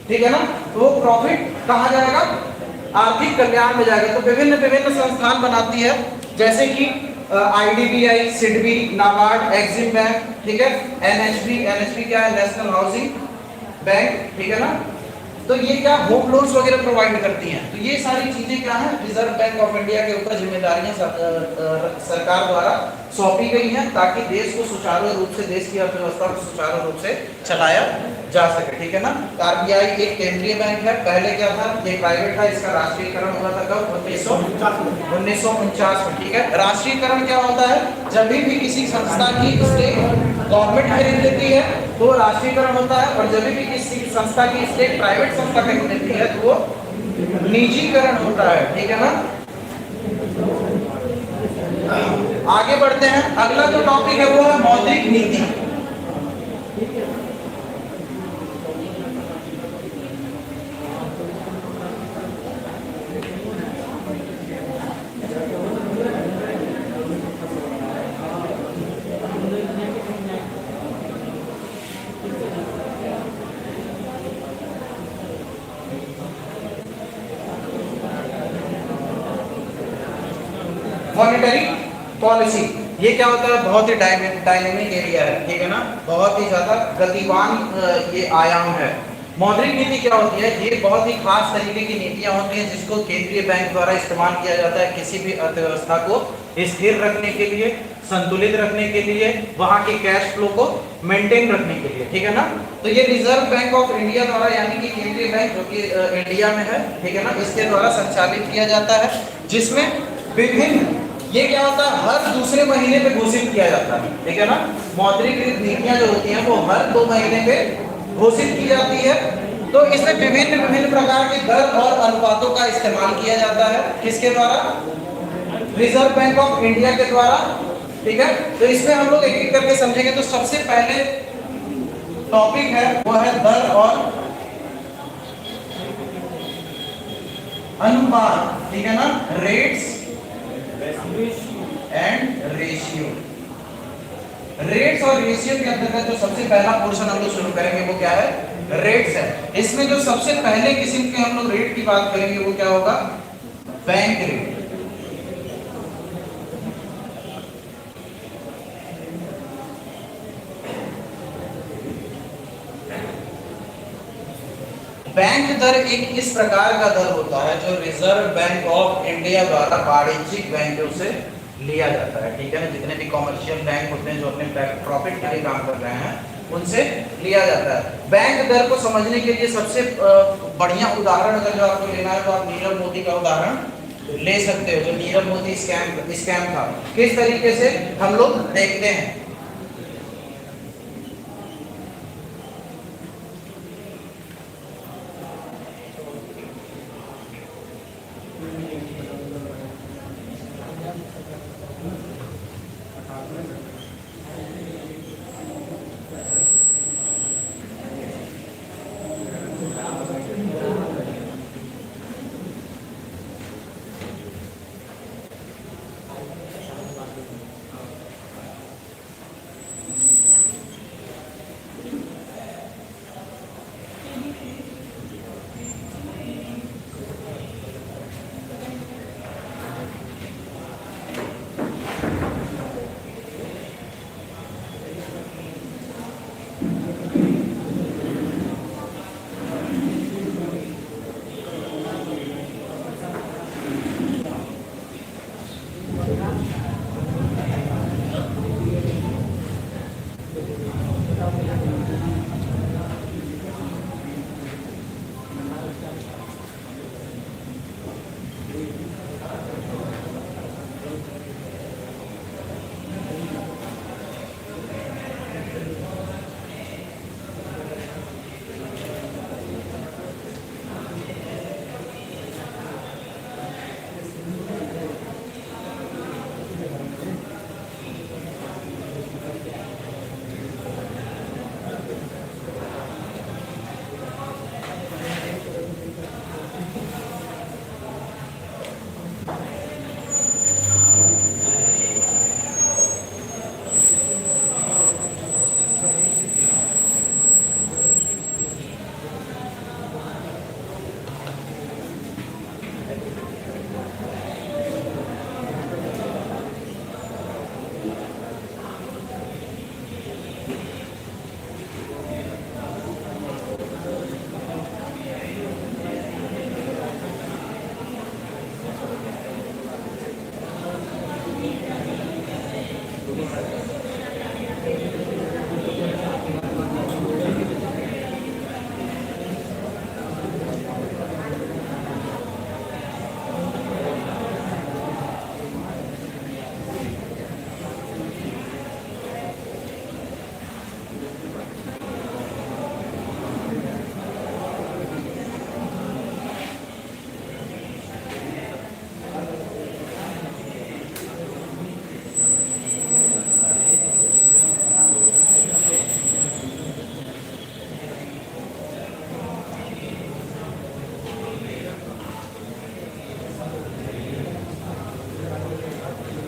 ठीक है ना। तो वो प्रॉफिट कहाँ जाएगा? आर्थिक कल्याण में जाएगा। तो विभिन्न विभिन्न संस्थान बनाती है, जैसे कि IDBI, SIDBI, NABARD, Exim bank, ठीक है। एनएचबी क्या है? नेशनल हाउसिंग बैंक, ठीक है ना। तो ये क्या होम लोन्स वगैरह प्रोवाइड करती हैं। तो ये सारी चीजें क्या है? रिजर्व बैंक ऑफ इंडिया के ऊपर जिम्मेदारियां सरकार द्वारा सौंपी गई हैं ताकि देश को सुचारू रूप से, देश की अर्थव्यवस्था को सुचारू रूप से चलाया जा सके, ठीक है ना। आरबीआई एक केंद्रीय बैंक है। पहले क्या था? ये प्राइवेट था, इसका राष्ट्रीयकरण हुआ था कब? 1949 1949 में, ठीक है। राष्ट्रीयकरण क्या होता है? जब भी किसी संस्था की स्टेक गवर्नमेंट खरीद लेती है तो राष्ट्रीयकरण होता है, और जब भी किसी संस्था की स्टेक प्राइवेट संस्था खरीद लेती है तो वो निजीकरण होता है, ठीक है ना। आगे बढ़ते हैं, अगला जो टॉपिक है वो है मौद्रिक नीति। मॉनेटरी पॉलिसी, ये क्या होता है? बहुत ही डायनेमिक एरिया है, ठीक है ना, बहुत ही ज्यादा गतिवान ये आयाम है। मौद्रिक नीति क्या होती है? ये बहुत ही खास तरीके की नीतियां होती हैं जिसको केंद्रीय बैंक द्वारा इस्तेमाल किया जाता है किसी भी अर्थव्यवस्था को स्थिर रखने के लिए, संतुलित रखने के लिए, वहां के कैश फ्लो को मेंटेन रखने के लिए, ठीक है ना। तो ये रिजर्व बैंक ऑफ इंडिया द्वारा, यानी कि केंद्रीय बैंक जो कि इंडिया में है, ठीक है ना, इसके द्वारा संचालित किया जाता है, जिसमें विभिन्न, ये क्या होता है, हर दूसरे महीने पे घोषित किया जाता है, ठीक है ना। मौद्रिक नीतियां जो होती हैं वो हर 2 महीने पे घोषित की जाती है। तो इसमें विभिन्न विभिन्न प्रकार के दर और अनुपातों का इस्तेमाल किया जाता है, किसके द्वारा? रिजर्व बैंक ऑफ इंडिया के द्वारा, ठीक है। तो इसमें हम लोग एक एक करके समझेंगे। तो सबसे पहले टॉपिक है वो है दर और अनुपात, ठीक है ना, रेट्स एंड रेशियो। रेट्स और रेशियो के अंतर्गत जो सबसे पहला पोर्शन हम लोग शुरू करेंगे वो क्या है? रेट्स है। इसमें जो सबसे पहले किस्म के हम लोग रेट की बात करेंगे वो क्या होगा? Bank rate. बैंक दर एक इस प्रकार का दर होता है जो रिजर्व बैंक ऑफ इंडिया द्वारा वाणिज्यिक बैंकों से लिया जाता है, ठीक है ना। जितने भी कॉमर्शियल बैंक होते हैं जो अपने प्रॉफिट के लिए काम कर रहे हैं उनसे लिया जाता है। बैंक दर को समझने के लिए सबसे बढ़िया उदाहरण अगर जो आपको लेना है तो आप नीरव मोदी का उदाहरण ले सकते हो। जो नीरव मोदी स्कैम था, किस तरीके से हम लोग देखते हैं।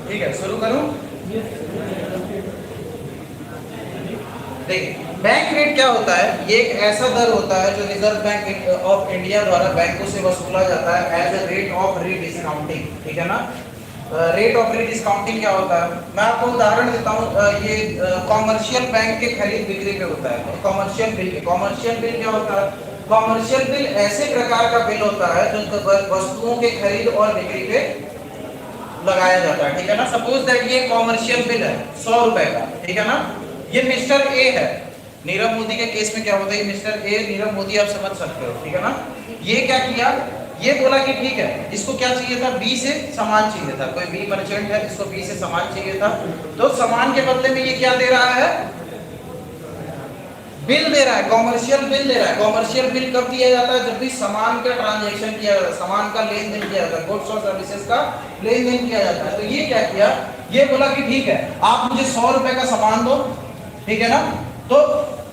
ठीक है, शुरू करूं? देखिए, बैंक रेट क्या होता है? ये एक ऐसा दर होता है जो रिजर्व बैंक ऑफ इंडिया द्वारा बैंकों से वसूला जाता है एज ए रेट ऑफ रीडिस्काउंटिंग, ठीक है ना? रेट ऑफ रीडिस्काउंटिंग क्या होता है? मैं आपको उदाहरण देता हूँ, ये कॉमर्शियल बैंक के खरीद बिक्री पे होता है। कॉमर्शियल बिल क्या होता है? कॉमर्शियल बिल ऐसे प्रकार का बिल होता है जो वस्तुओं के खरीद और बिक्री पे लगाया जाता है, ठीक है ना? सपोज दैट ये कॉमर्शियल बिल है 100 रुपए का, ठीक है ना? ये मिस्टर ए है, नीरव मोदी के केस में क्या होता है? मिस्टर ए नीरव मोदी, आप समझ सकते हो, ठीक है ना? ये क्या किया? ये बोला कि ठीक है, इसको क्या चाहिए था? बी से सामान चाहिए था। कोई बी मर्चेंट है, इसको बी से सामान चाहिए था, तो सामान के बदले में ये क्या दे रहा है? बिल दे रहा है, कॉमर्शियल बिल दे रहा है। कॉमर्शियल बिल कब दिया जाता है? जब भी सामान का ट्रांजैक्शन किया जाता है, सामान का लेन देन किया जाता है, गुड्स और सर्विसेज का लेन देन किया जाता है। तो ये क्या किया? ये बोला कि ठीक है, आप मुझे 100 रुपए का सामान दो, ठीक है ना? तो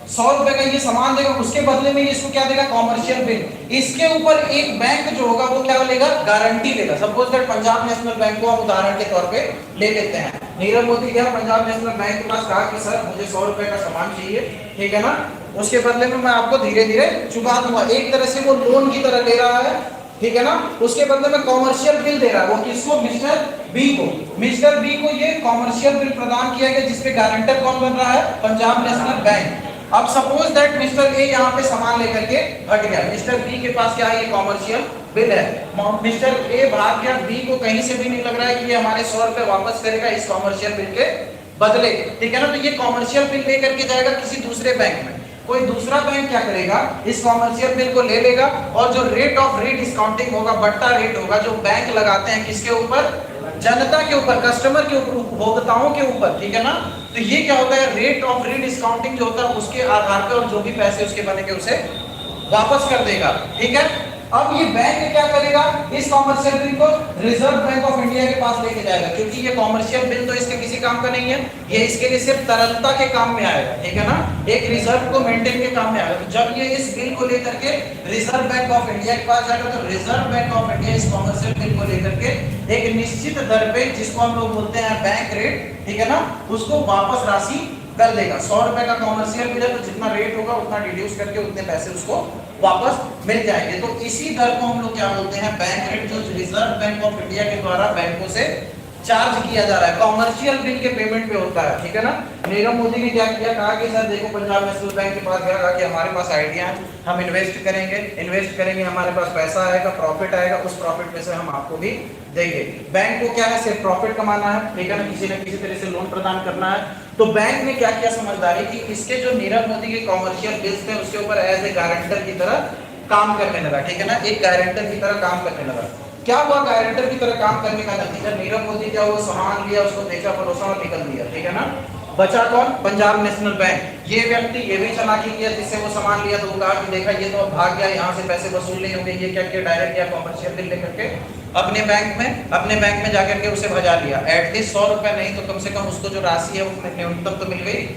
100 रुपए का ये सामान देगा, उसके बदले में इसको क्या देगा? Commercial bill. इसके ऊपर एक बैंक जो होगा वो क्या लेगा? गारंटी लेगा। Suppose that Punjab national bank को हम उदाहरण के तौर पे ले लेते हैं। नीरव मोदी गया पंजाब नेशनल बैंक के पास, कहा कि सर मुझे 100 रुपए का सामान चाहिए, ठीक है ना? उसके बदले में मैं आपको धीरे धीरे चुका दूंगा। एक तरह से वो लोन की तरह ले रहा है, ठीक है ना? उसके बदले में कॉमर्शियल बिल दे रहा है। वो किसको? मिस्टर बी को। मिस्टर बी को ये कॉमर्शियल बिल प्रदान किया गया, जिसपे गारंटर कौन बन रहा है? Punjab national bank. अब सपोज दैट मिस्टर ए यहाँ पे सामान लेकर के हट गया, मिस्टर बी के पास क्या है? ये कॉमर्शियल बिल है। मिस्टर ए भाग गया, बी को कहीं से भी नहीं लग रहा है कि ये हमारे 100 रुपए वापस करेगा इस कॉमर्शियल बिल के बदले, ठीक है ना? तो ये कॉमर्शियल बिल लेकर के जाएगा किसी दूसरे बैंक में। कोई दूसरा बैंक क्या करेगा? इस कॉमर्शियल बिल को ले लेगा और जो रेट ऑफ रीडिस्काउंटिंग होगा, बट्टा रेट होगा, जो बैंक लगाते हैं किसके ऊपर? जनता के ऊपर, कस्टमर के ऊपर, उपभोक्ताओं के ऊपर, ठीक है ना? तो ये क्या होता है? रेट ऑफ रीडिस्काउंटिंग जो होता है उसके आधार पर और जो भी पैसे उसके बनेंगे उसे वापस कर देगा, ठीक है? अब ये बैंक क्या करेगा? इस कॉमर्शियल बिल को रिजर्व बैंक ऑफ इंडिया के पास लेके जाएगा, क्योंकि ये कॉमर्शियल बिल तो इसके किसी काम का नहीं है, ये इसके लिए सिर्फ तरलता के काम में आएगा, ठीक है ना? एक रिजर्व को मेंटेन के काम में आएगा। तो जब ये इस बिल को लेकर के रिजर्व बैंक ऑफ इंडिया के पास जाएगा, तो रिजर्व बैंक ऑफ इंडिया इस कॉमर्शियल बिल को लेकर के एक निश्चित दर पे, जिसको हम लोग बोलते हैं बैंक रेट, ठीक है ना, उसको वापस राशि कर देगा। 100 रुपए का कॉमर्शियल बिल है, तो जितना रेट होगा उतना रिड्यूस करके उतने पैसे उसको वापस मिल जाएंगे। तो इसी दर को हम लोग क्या बोलते हैं? बैंक रेट, जो रिजर्व बैंक ऑफ इंडिया के द्वारा बैंकों से चार्ज किया जा रहा है, कॉमर्शियल बिल के पेमेंट पे होता है, ठीक है ना? नीरव मोदी ने क्या किया? कहा कि सर देखो, पंजाब नेशनल बैंक के पास गया, कहा कि हमारे पास आइडिया है, हम इन्वेस्ट करेंगे, हमारे पास पैसा आएगा, प्रॉफिट आएगा, उस प्रॉफिट में से हम आपको भी देंगे। बैंक को क्या है? सिर्फ प्रॉफिट कमाना है, ठीक है ना? किसी न किसी तरह से लोन प्रदान करना है। तो बैंक ने क्या किया? समझदारी की, इसके जो नीरव मोदी के कॉमर्शियल बिल्स थे उसके ऊपर एज ए गारंटर की तरह काम करने लगा, ठीक है ना? एक गारंटर की तरह काम करने लगा। क्या हुआ? गारंटर की तरह काम करने का नतीजा, नीरव मोदी क्या हुआ? सामान लिया, उसको बेचा, परोसा और निकल दिया, ठीक है ना? बचा कौन? Punjab national bank. ये व्यक्ति ये भी चालाकी किया, जिससे वो सामान लिया तो वो कहा कि देखा ये तो भाग गया, यहाँ से पैसे वसूल नहीं होंगे। ये क्या किया? डायरेक्ट किया कॉमर्शियल बिल लेकर के अपने बैंक में जाकर के उसे भजा लिया। एटलीस्ट 100 रुपए नहीं तो कम से कम उसको जो राशि है वो न्यूनतम तो मिल गई।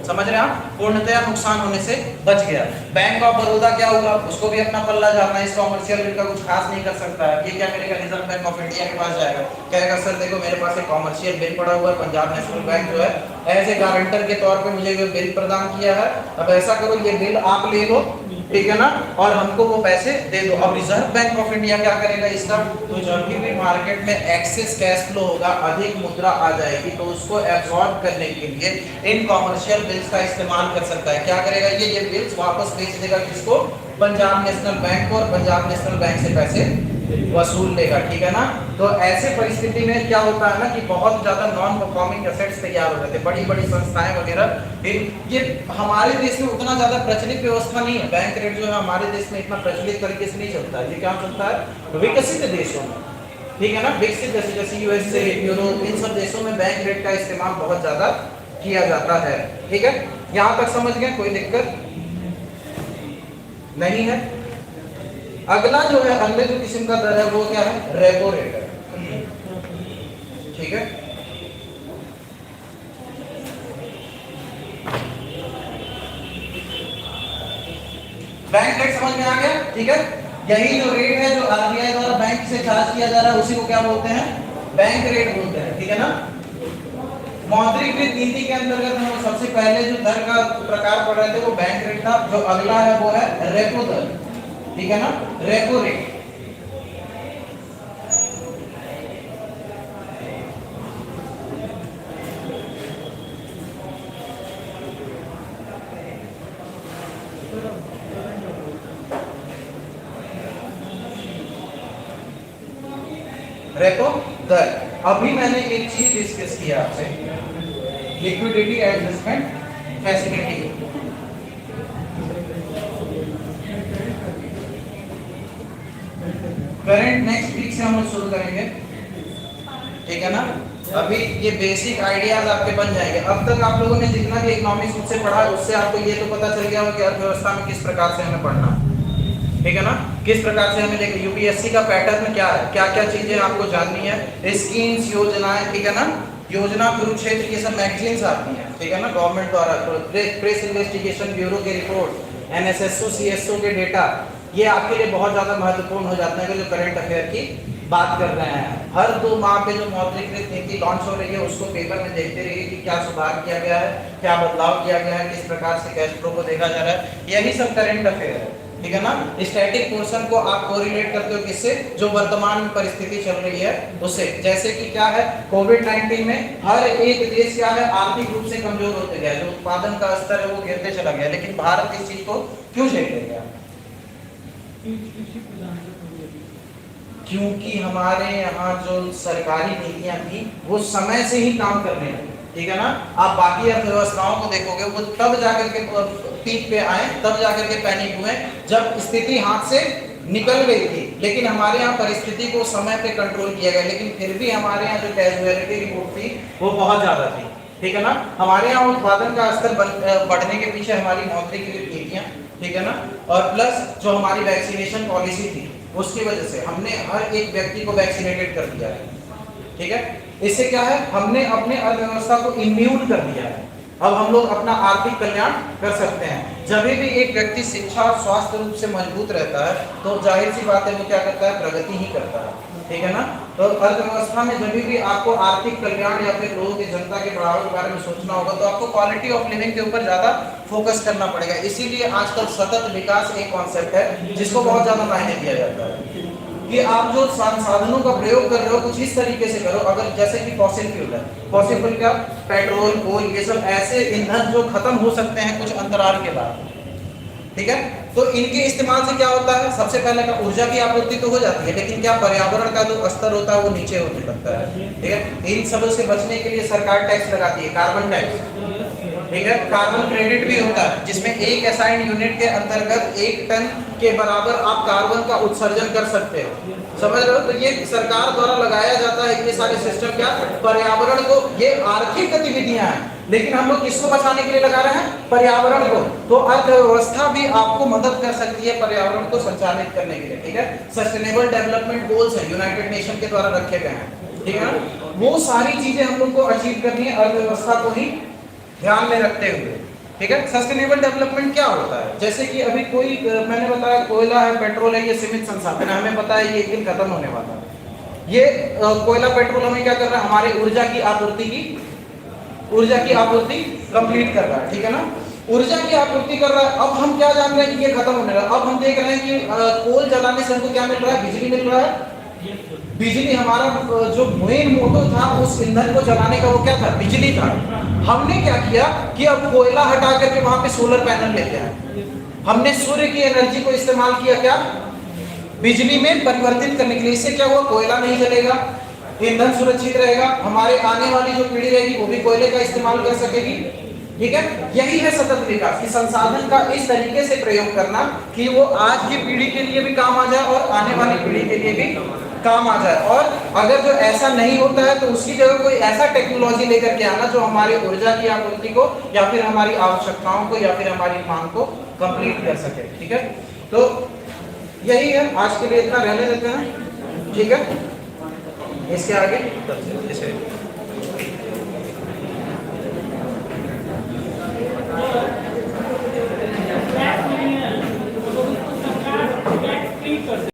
समझ रहे हैं आप? पूर्णतया नुकसान होने से बच गया। बैंक ऑफ बड़ौदा क्या हुआ? उसको भी अपना पल्ला झाड़ना, इस कॉमर्शियल बिल का कुछ खास नहीं कर सकता है। ये क्या करेगा? रिजर्व बैंक ऑफ इंडिया के पास जाएगा, कहेगा सर देखो मेरे पास एक कॉमर्शियल बिल पड़ा हुआ है, पंजाब नेशनल बैंक जो है एज ए गारंटर के तौर पे मुझे ये बिल प्रदान किया है, अब ऐसा करो ये बिल आप ले लो, ठीक है ना, और हमको वो पैसे दे दो। अब रिजर्व बैंक ऑफ इंडिया क्या करेगा इसका? तो जब भी मार्केट में एक्सेस कैश फ्लो होगा, अधिक मुद्रा आ जाएगी, तो उसको एब्जॉर्ब करने के लिए इन कॉमर्शियल बिल्स का इस्तेमाल कर सकता है। क्या करेगा? ये बिल्स वापस बेच देगा किसको? पंजाब नेशनल बैंक को, और पंजाब नेशनल बैंक से पैसे वसूल लेगा, ठीक है ना? तो ऐसे परिस्थिति में क्या होता है ना कि बहुत ज्यादा नॉन परफॉर्मिंग एसेट्स तैयार हो जाते हैं, बड़ी बड़ी संस्थाएं वगैरह। ये हमारे देश में उतना ज्यादा प्रचलित व्यवस्था नहीं है। बैंक रेट जो है हमारे देश में इतना प्रचलित तरीके से नहीं चलता है। ये क्या चलता है? विकसित देशों में, ठीक है ना? विकसित देश जैसे यूएसए, यूरोप, इन सब देशों में बैंक रेट का इस्तेमाल बहुत ज्यादा किया जाता है, ठीक है? यहाँ तक समझ गए? कोई दिक्कत नहीं है। अगला जो है, अगले जो किस्म का दर है वो क्या है? रेपो रेट है, ठीक है? बैंक रेट समझ में आ गया, ठीक है? यही जो रेट है जो आरबीआई द्वारा बैंक से चार्ज किया जा रहा है उसी को क्या बोलते हैं? बैंक रेट बोलते हैं, ठीक है ना। मौद्रिक नीति के अंतर्गत हम सबसे पहले जो दर का प्रकार पढ़ रहे थे वो बैंक रेट था। जो अगला है वो है रेपो दर, ठीक है ना, रेपो रेट। रेपो दर। अभी मैंने एक चीज डिस्कस किया आपसे, liquidity adjustment facility. Current next week से हम लोग शुरू करेंगे, ठीक है ना। अभी ये बेसिक आइडियाज आपके बन जाएंगे। अब तक आप लोगों ने जितना भी इकोनॉमिक्स मुझसे पढ़ा है उससे आपको ये तो पता चल गया होगा कि अर्थव्यवस्था में किस प्रकार से हमें पढ़ना है, ठीक है ना, किस प्रकार से हमें देखिए यूपीएससी का पैटर्न क्या है, क्या क्या चीजें आपको जाननी है, स्कीम्स, योजनाएं, ठीक है ना, योजना कुरुक्षेत्र, ये सब मैगजीन्स आती हैं, ठीक है ना, गवर्नमेंट द्वारा, प्रेस इन्वेस्टिगेशन ब्यूरो के रिपोर्ट, एनएसएसओ सीएसओ के डेटा, ये आपके लिए बहुत ज्यादा महत्वपूर्ण हो जाते हैं जो करंट अफेयर की बात कर रहे हैं। हर 2 माह पे जो मौद्रिक नीति लॉन्च हो रही है उसको पेपर में देखते रहिए कि क्या सुधार किया गया है, क्या बदलाव किया गया है, किस प्रकार से कैश फ्लो को देखा जा रहा है, यही सब करंट अफेयर है, ठीक है ना। स्टैटिक पोर्शन को आप कोरिलेट करते हो किससे, जो वर्तमान परिस्थिति चल रही है उससे। जैसे कि क्या है, कोविड-19 में हर एक देश क्या है, आर्थिक रूप से कमजोर होते गया, जो उत्पादन का स्तर है वो गिरते चला गया, लेकिन भारत इस चीज को क्यों झेल गया? क्योंकि हमारे यहाँ जो सरकारी नीतियां थी वो समय से ही काम करने लगी, ठीक है ना। आप बाकी अर्थव्यवस्थाओं को देखोगे वो तब जाकर के पीक पे आए, तब जाकर के पैनिक हुए जब स्थिति हाथ से निकल गई थी, लेकिन हमारे यहाँ परिस्थिति को समय पे कंट्रोल किया गया, लेकिन फिर भी हमारे यहाँ जो कैजुअलिटी रिपोर्ट थी वो बहुत ज्यादा थी, ठीक है ना। हमारे यहाँ उत्पादन का स्तर बढ़ने के पीछे हमारी मौद्रिक नीतियां, ठीक है ना, और प्लस जो हमारी वैक्सीनेशन पॉलिसी थी उसकी वजह से हमने हर एक व्यक्ति को वैक्सीनेटेड कर दिया है, ठीक है। इससे क्या है, हमने अपने अर्थव्यवस्था को इम्यून कर दिया है। अब हम लोग अपना आर्थिक कल्याण कर सकते हैं। जब भी एक व्यक्ति शिक्षा और स्वास्थ्य रूप से मजबूत रहता है तो जाहिर सी बात है वो क्या करता है, प्रगति ही करता है, ठीक है ना। तो अर्थव्यवस्था में जब भी आपको आर्थिक कल्याण या फिर लोगों की जनता के बढ़ावे के बारे में सोचना होगा तो आपको क्वालिटी ऑफ लिविंग के ऊपर ज्यादा फोकस करना पड़ेगा। इसीलिए आजकल सतत विकास एक कॉन्सेप्ट है जिसको बहुत ज्यादा मायने दिया जाता है कि आप जो संसाधनों का प्रयोग कर रहे हो कुछ इस तरीके से करो। अगर जैसे कि फॉसिल फ्यूल है, फॉसिल फ्यूल का पेट्रोल, कोल, ये सब ऐसे ईंधन जो खत्म हो सकते हैं कुछ अंतराल के बाद, ठीक है। तो इनके इस्तेमाल से क्या होता है, सबसे पहले का ऊर्जा की आपूर्ति तो हो जाती है, लेकिन क्या पर्यावरण का जो स्तर होता है वो नीचे होने लगता है, ठीक है। इन सबों से बचने के लिए सरकार टैक्स लगाती है, कार्बन टैक्स, ठीक है। कार्बन क्रेडिट भी होता है जिसमें एक असाइंड यूनिट के अंतर्गत 1 टन के बराबर आप कार्बन का उत्सर्जन कर सकते हो, समझ रहे हो। तो ये सरकार द्वारा लगाया जाता है। ये सारे सिस्टम क्या पर्यावरण को, ये आर्थिक गतिविधियां हैं लेकिन हम लोग किसको बचाने के लिए लगा रहे हैं, पर्यावरण को। तो अर्थव्यवस्था भी आपको मदद कर सकती है पर्यावरण को संचालित करने के लिए, ठीक है। सस्टेनेबल डेवलपमेंट गोल्स हैं, यूनाइटेड नेशन के द्वारा रखे गए हैं, ठीक है ना। वो सारी चीजें हम लोग को अचीव करनी है अर्थव्यवस्था को ही ध्यान में रखते हुए, ठीक है। सस्टेनेबल डेवलपमेंट क्या होता है, जैसे कि अभी कोई मैंने बताया कोयला है, पेट्रोल है, ये सीमित संसाधन है, हमें पता है ये एक दिन खत्म होने वाला है। ये कोयला पेट्रोल हमें क्या कर रहा है, हमारे ऊर्जा की आपूर्ति कंप्लीट कर रहा है, ठीक है ना। ऊर्जा की आपूर्ति कर रहा है। अब हम क्या जान रहे हैं कि ये खत्म होने रहा है। अब हम देख रहे हैं कि कोल जलाने से हमको क्या मिल रहा है, बिजली मिल रहा है। बिजली हमारा जो मेन मोटो था उस ईंधन को जलाने का वो क्या था, बिजली था। हमने क्या किया कि अब कोयला हटा करके वहां पे सोलर पैनल लेते हैं। हमने सूर्य की एनर्जी को इस्तेमाल किया क्या, बिजली में परिवर्तित करने के लिए। इससे क्या हुआ, कोयला नहीं जलेगा, ईंधन सुरक्षित रहेगा, हमारे आने वाली जो पीढ़ी रहेगी वो भी कोयले का इस्तेमाल कर सकेगी, ठीक है। यही है सतत विकास की संसाधन का इस तरीके से प्रयोग करना कि वो आज की पीढ़ी के लिए भी काम आ जाए और आने वाली पीढ़ी के लिए भी काम आ जाए। और अगर जो ऐसा नहीं होता है तो उसकी जगह कोई ऐसा टेक्नोलॉजी लेकर के आना जो हमारी ऊर्जा की आपूर्ति को या फिर हमारी आवश्यकताओं को या फिर हमारी मांग को कंप्लीट कर सके, ठीक है। तो यही है, आज के लिए इतना रहने देते हैं, ठीक है। इसके आगे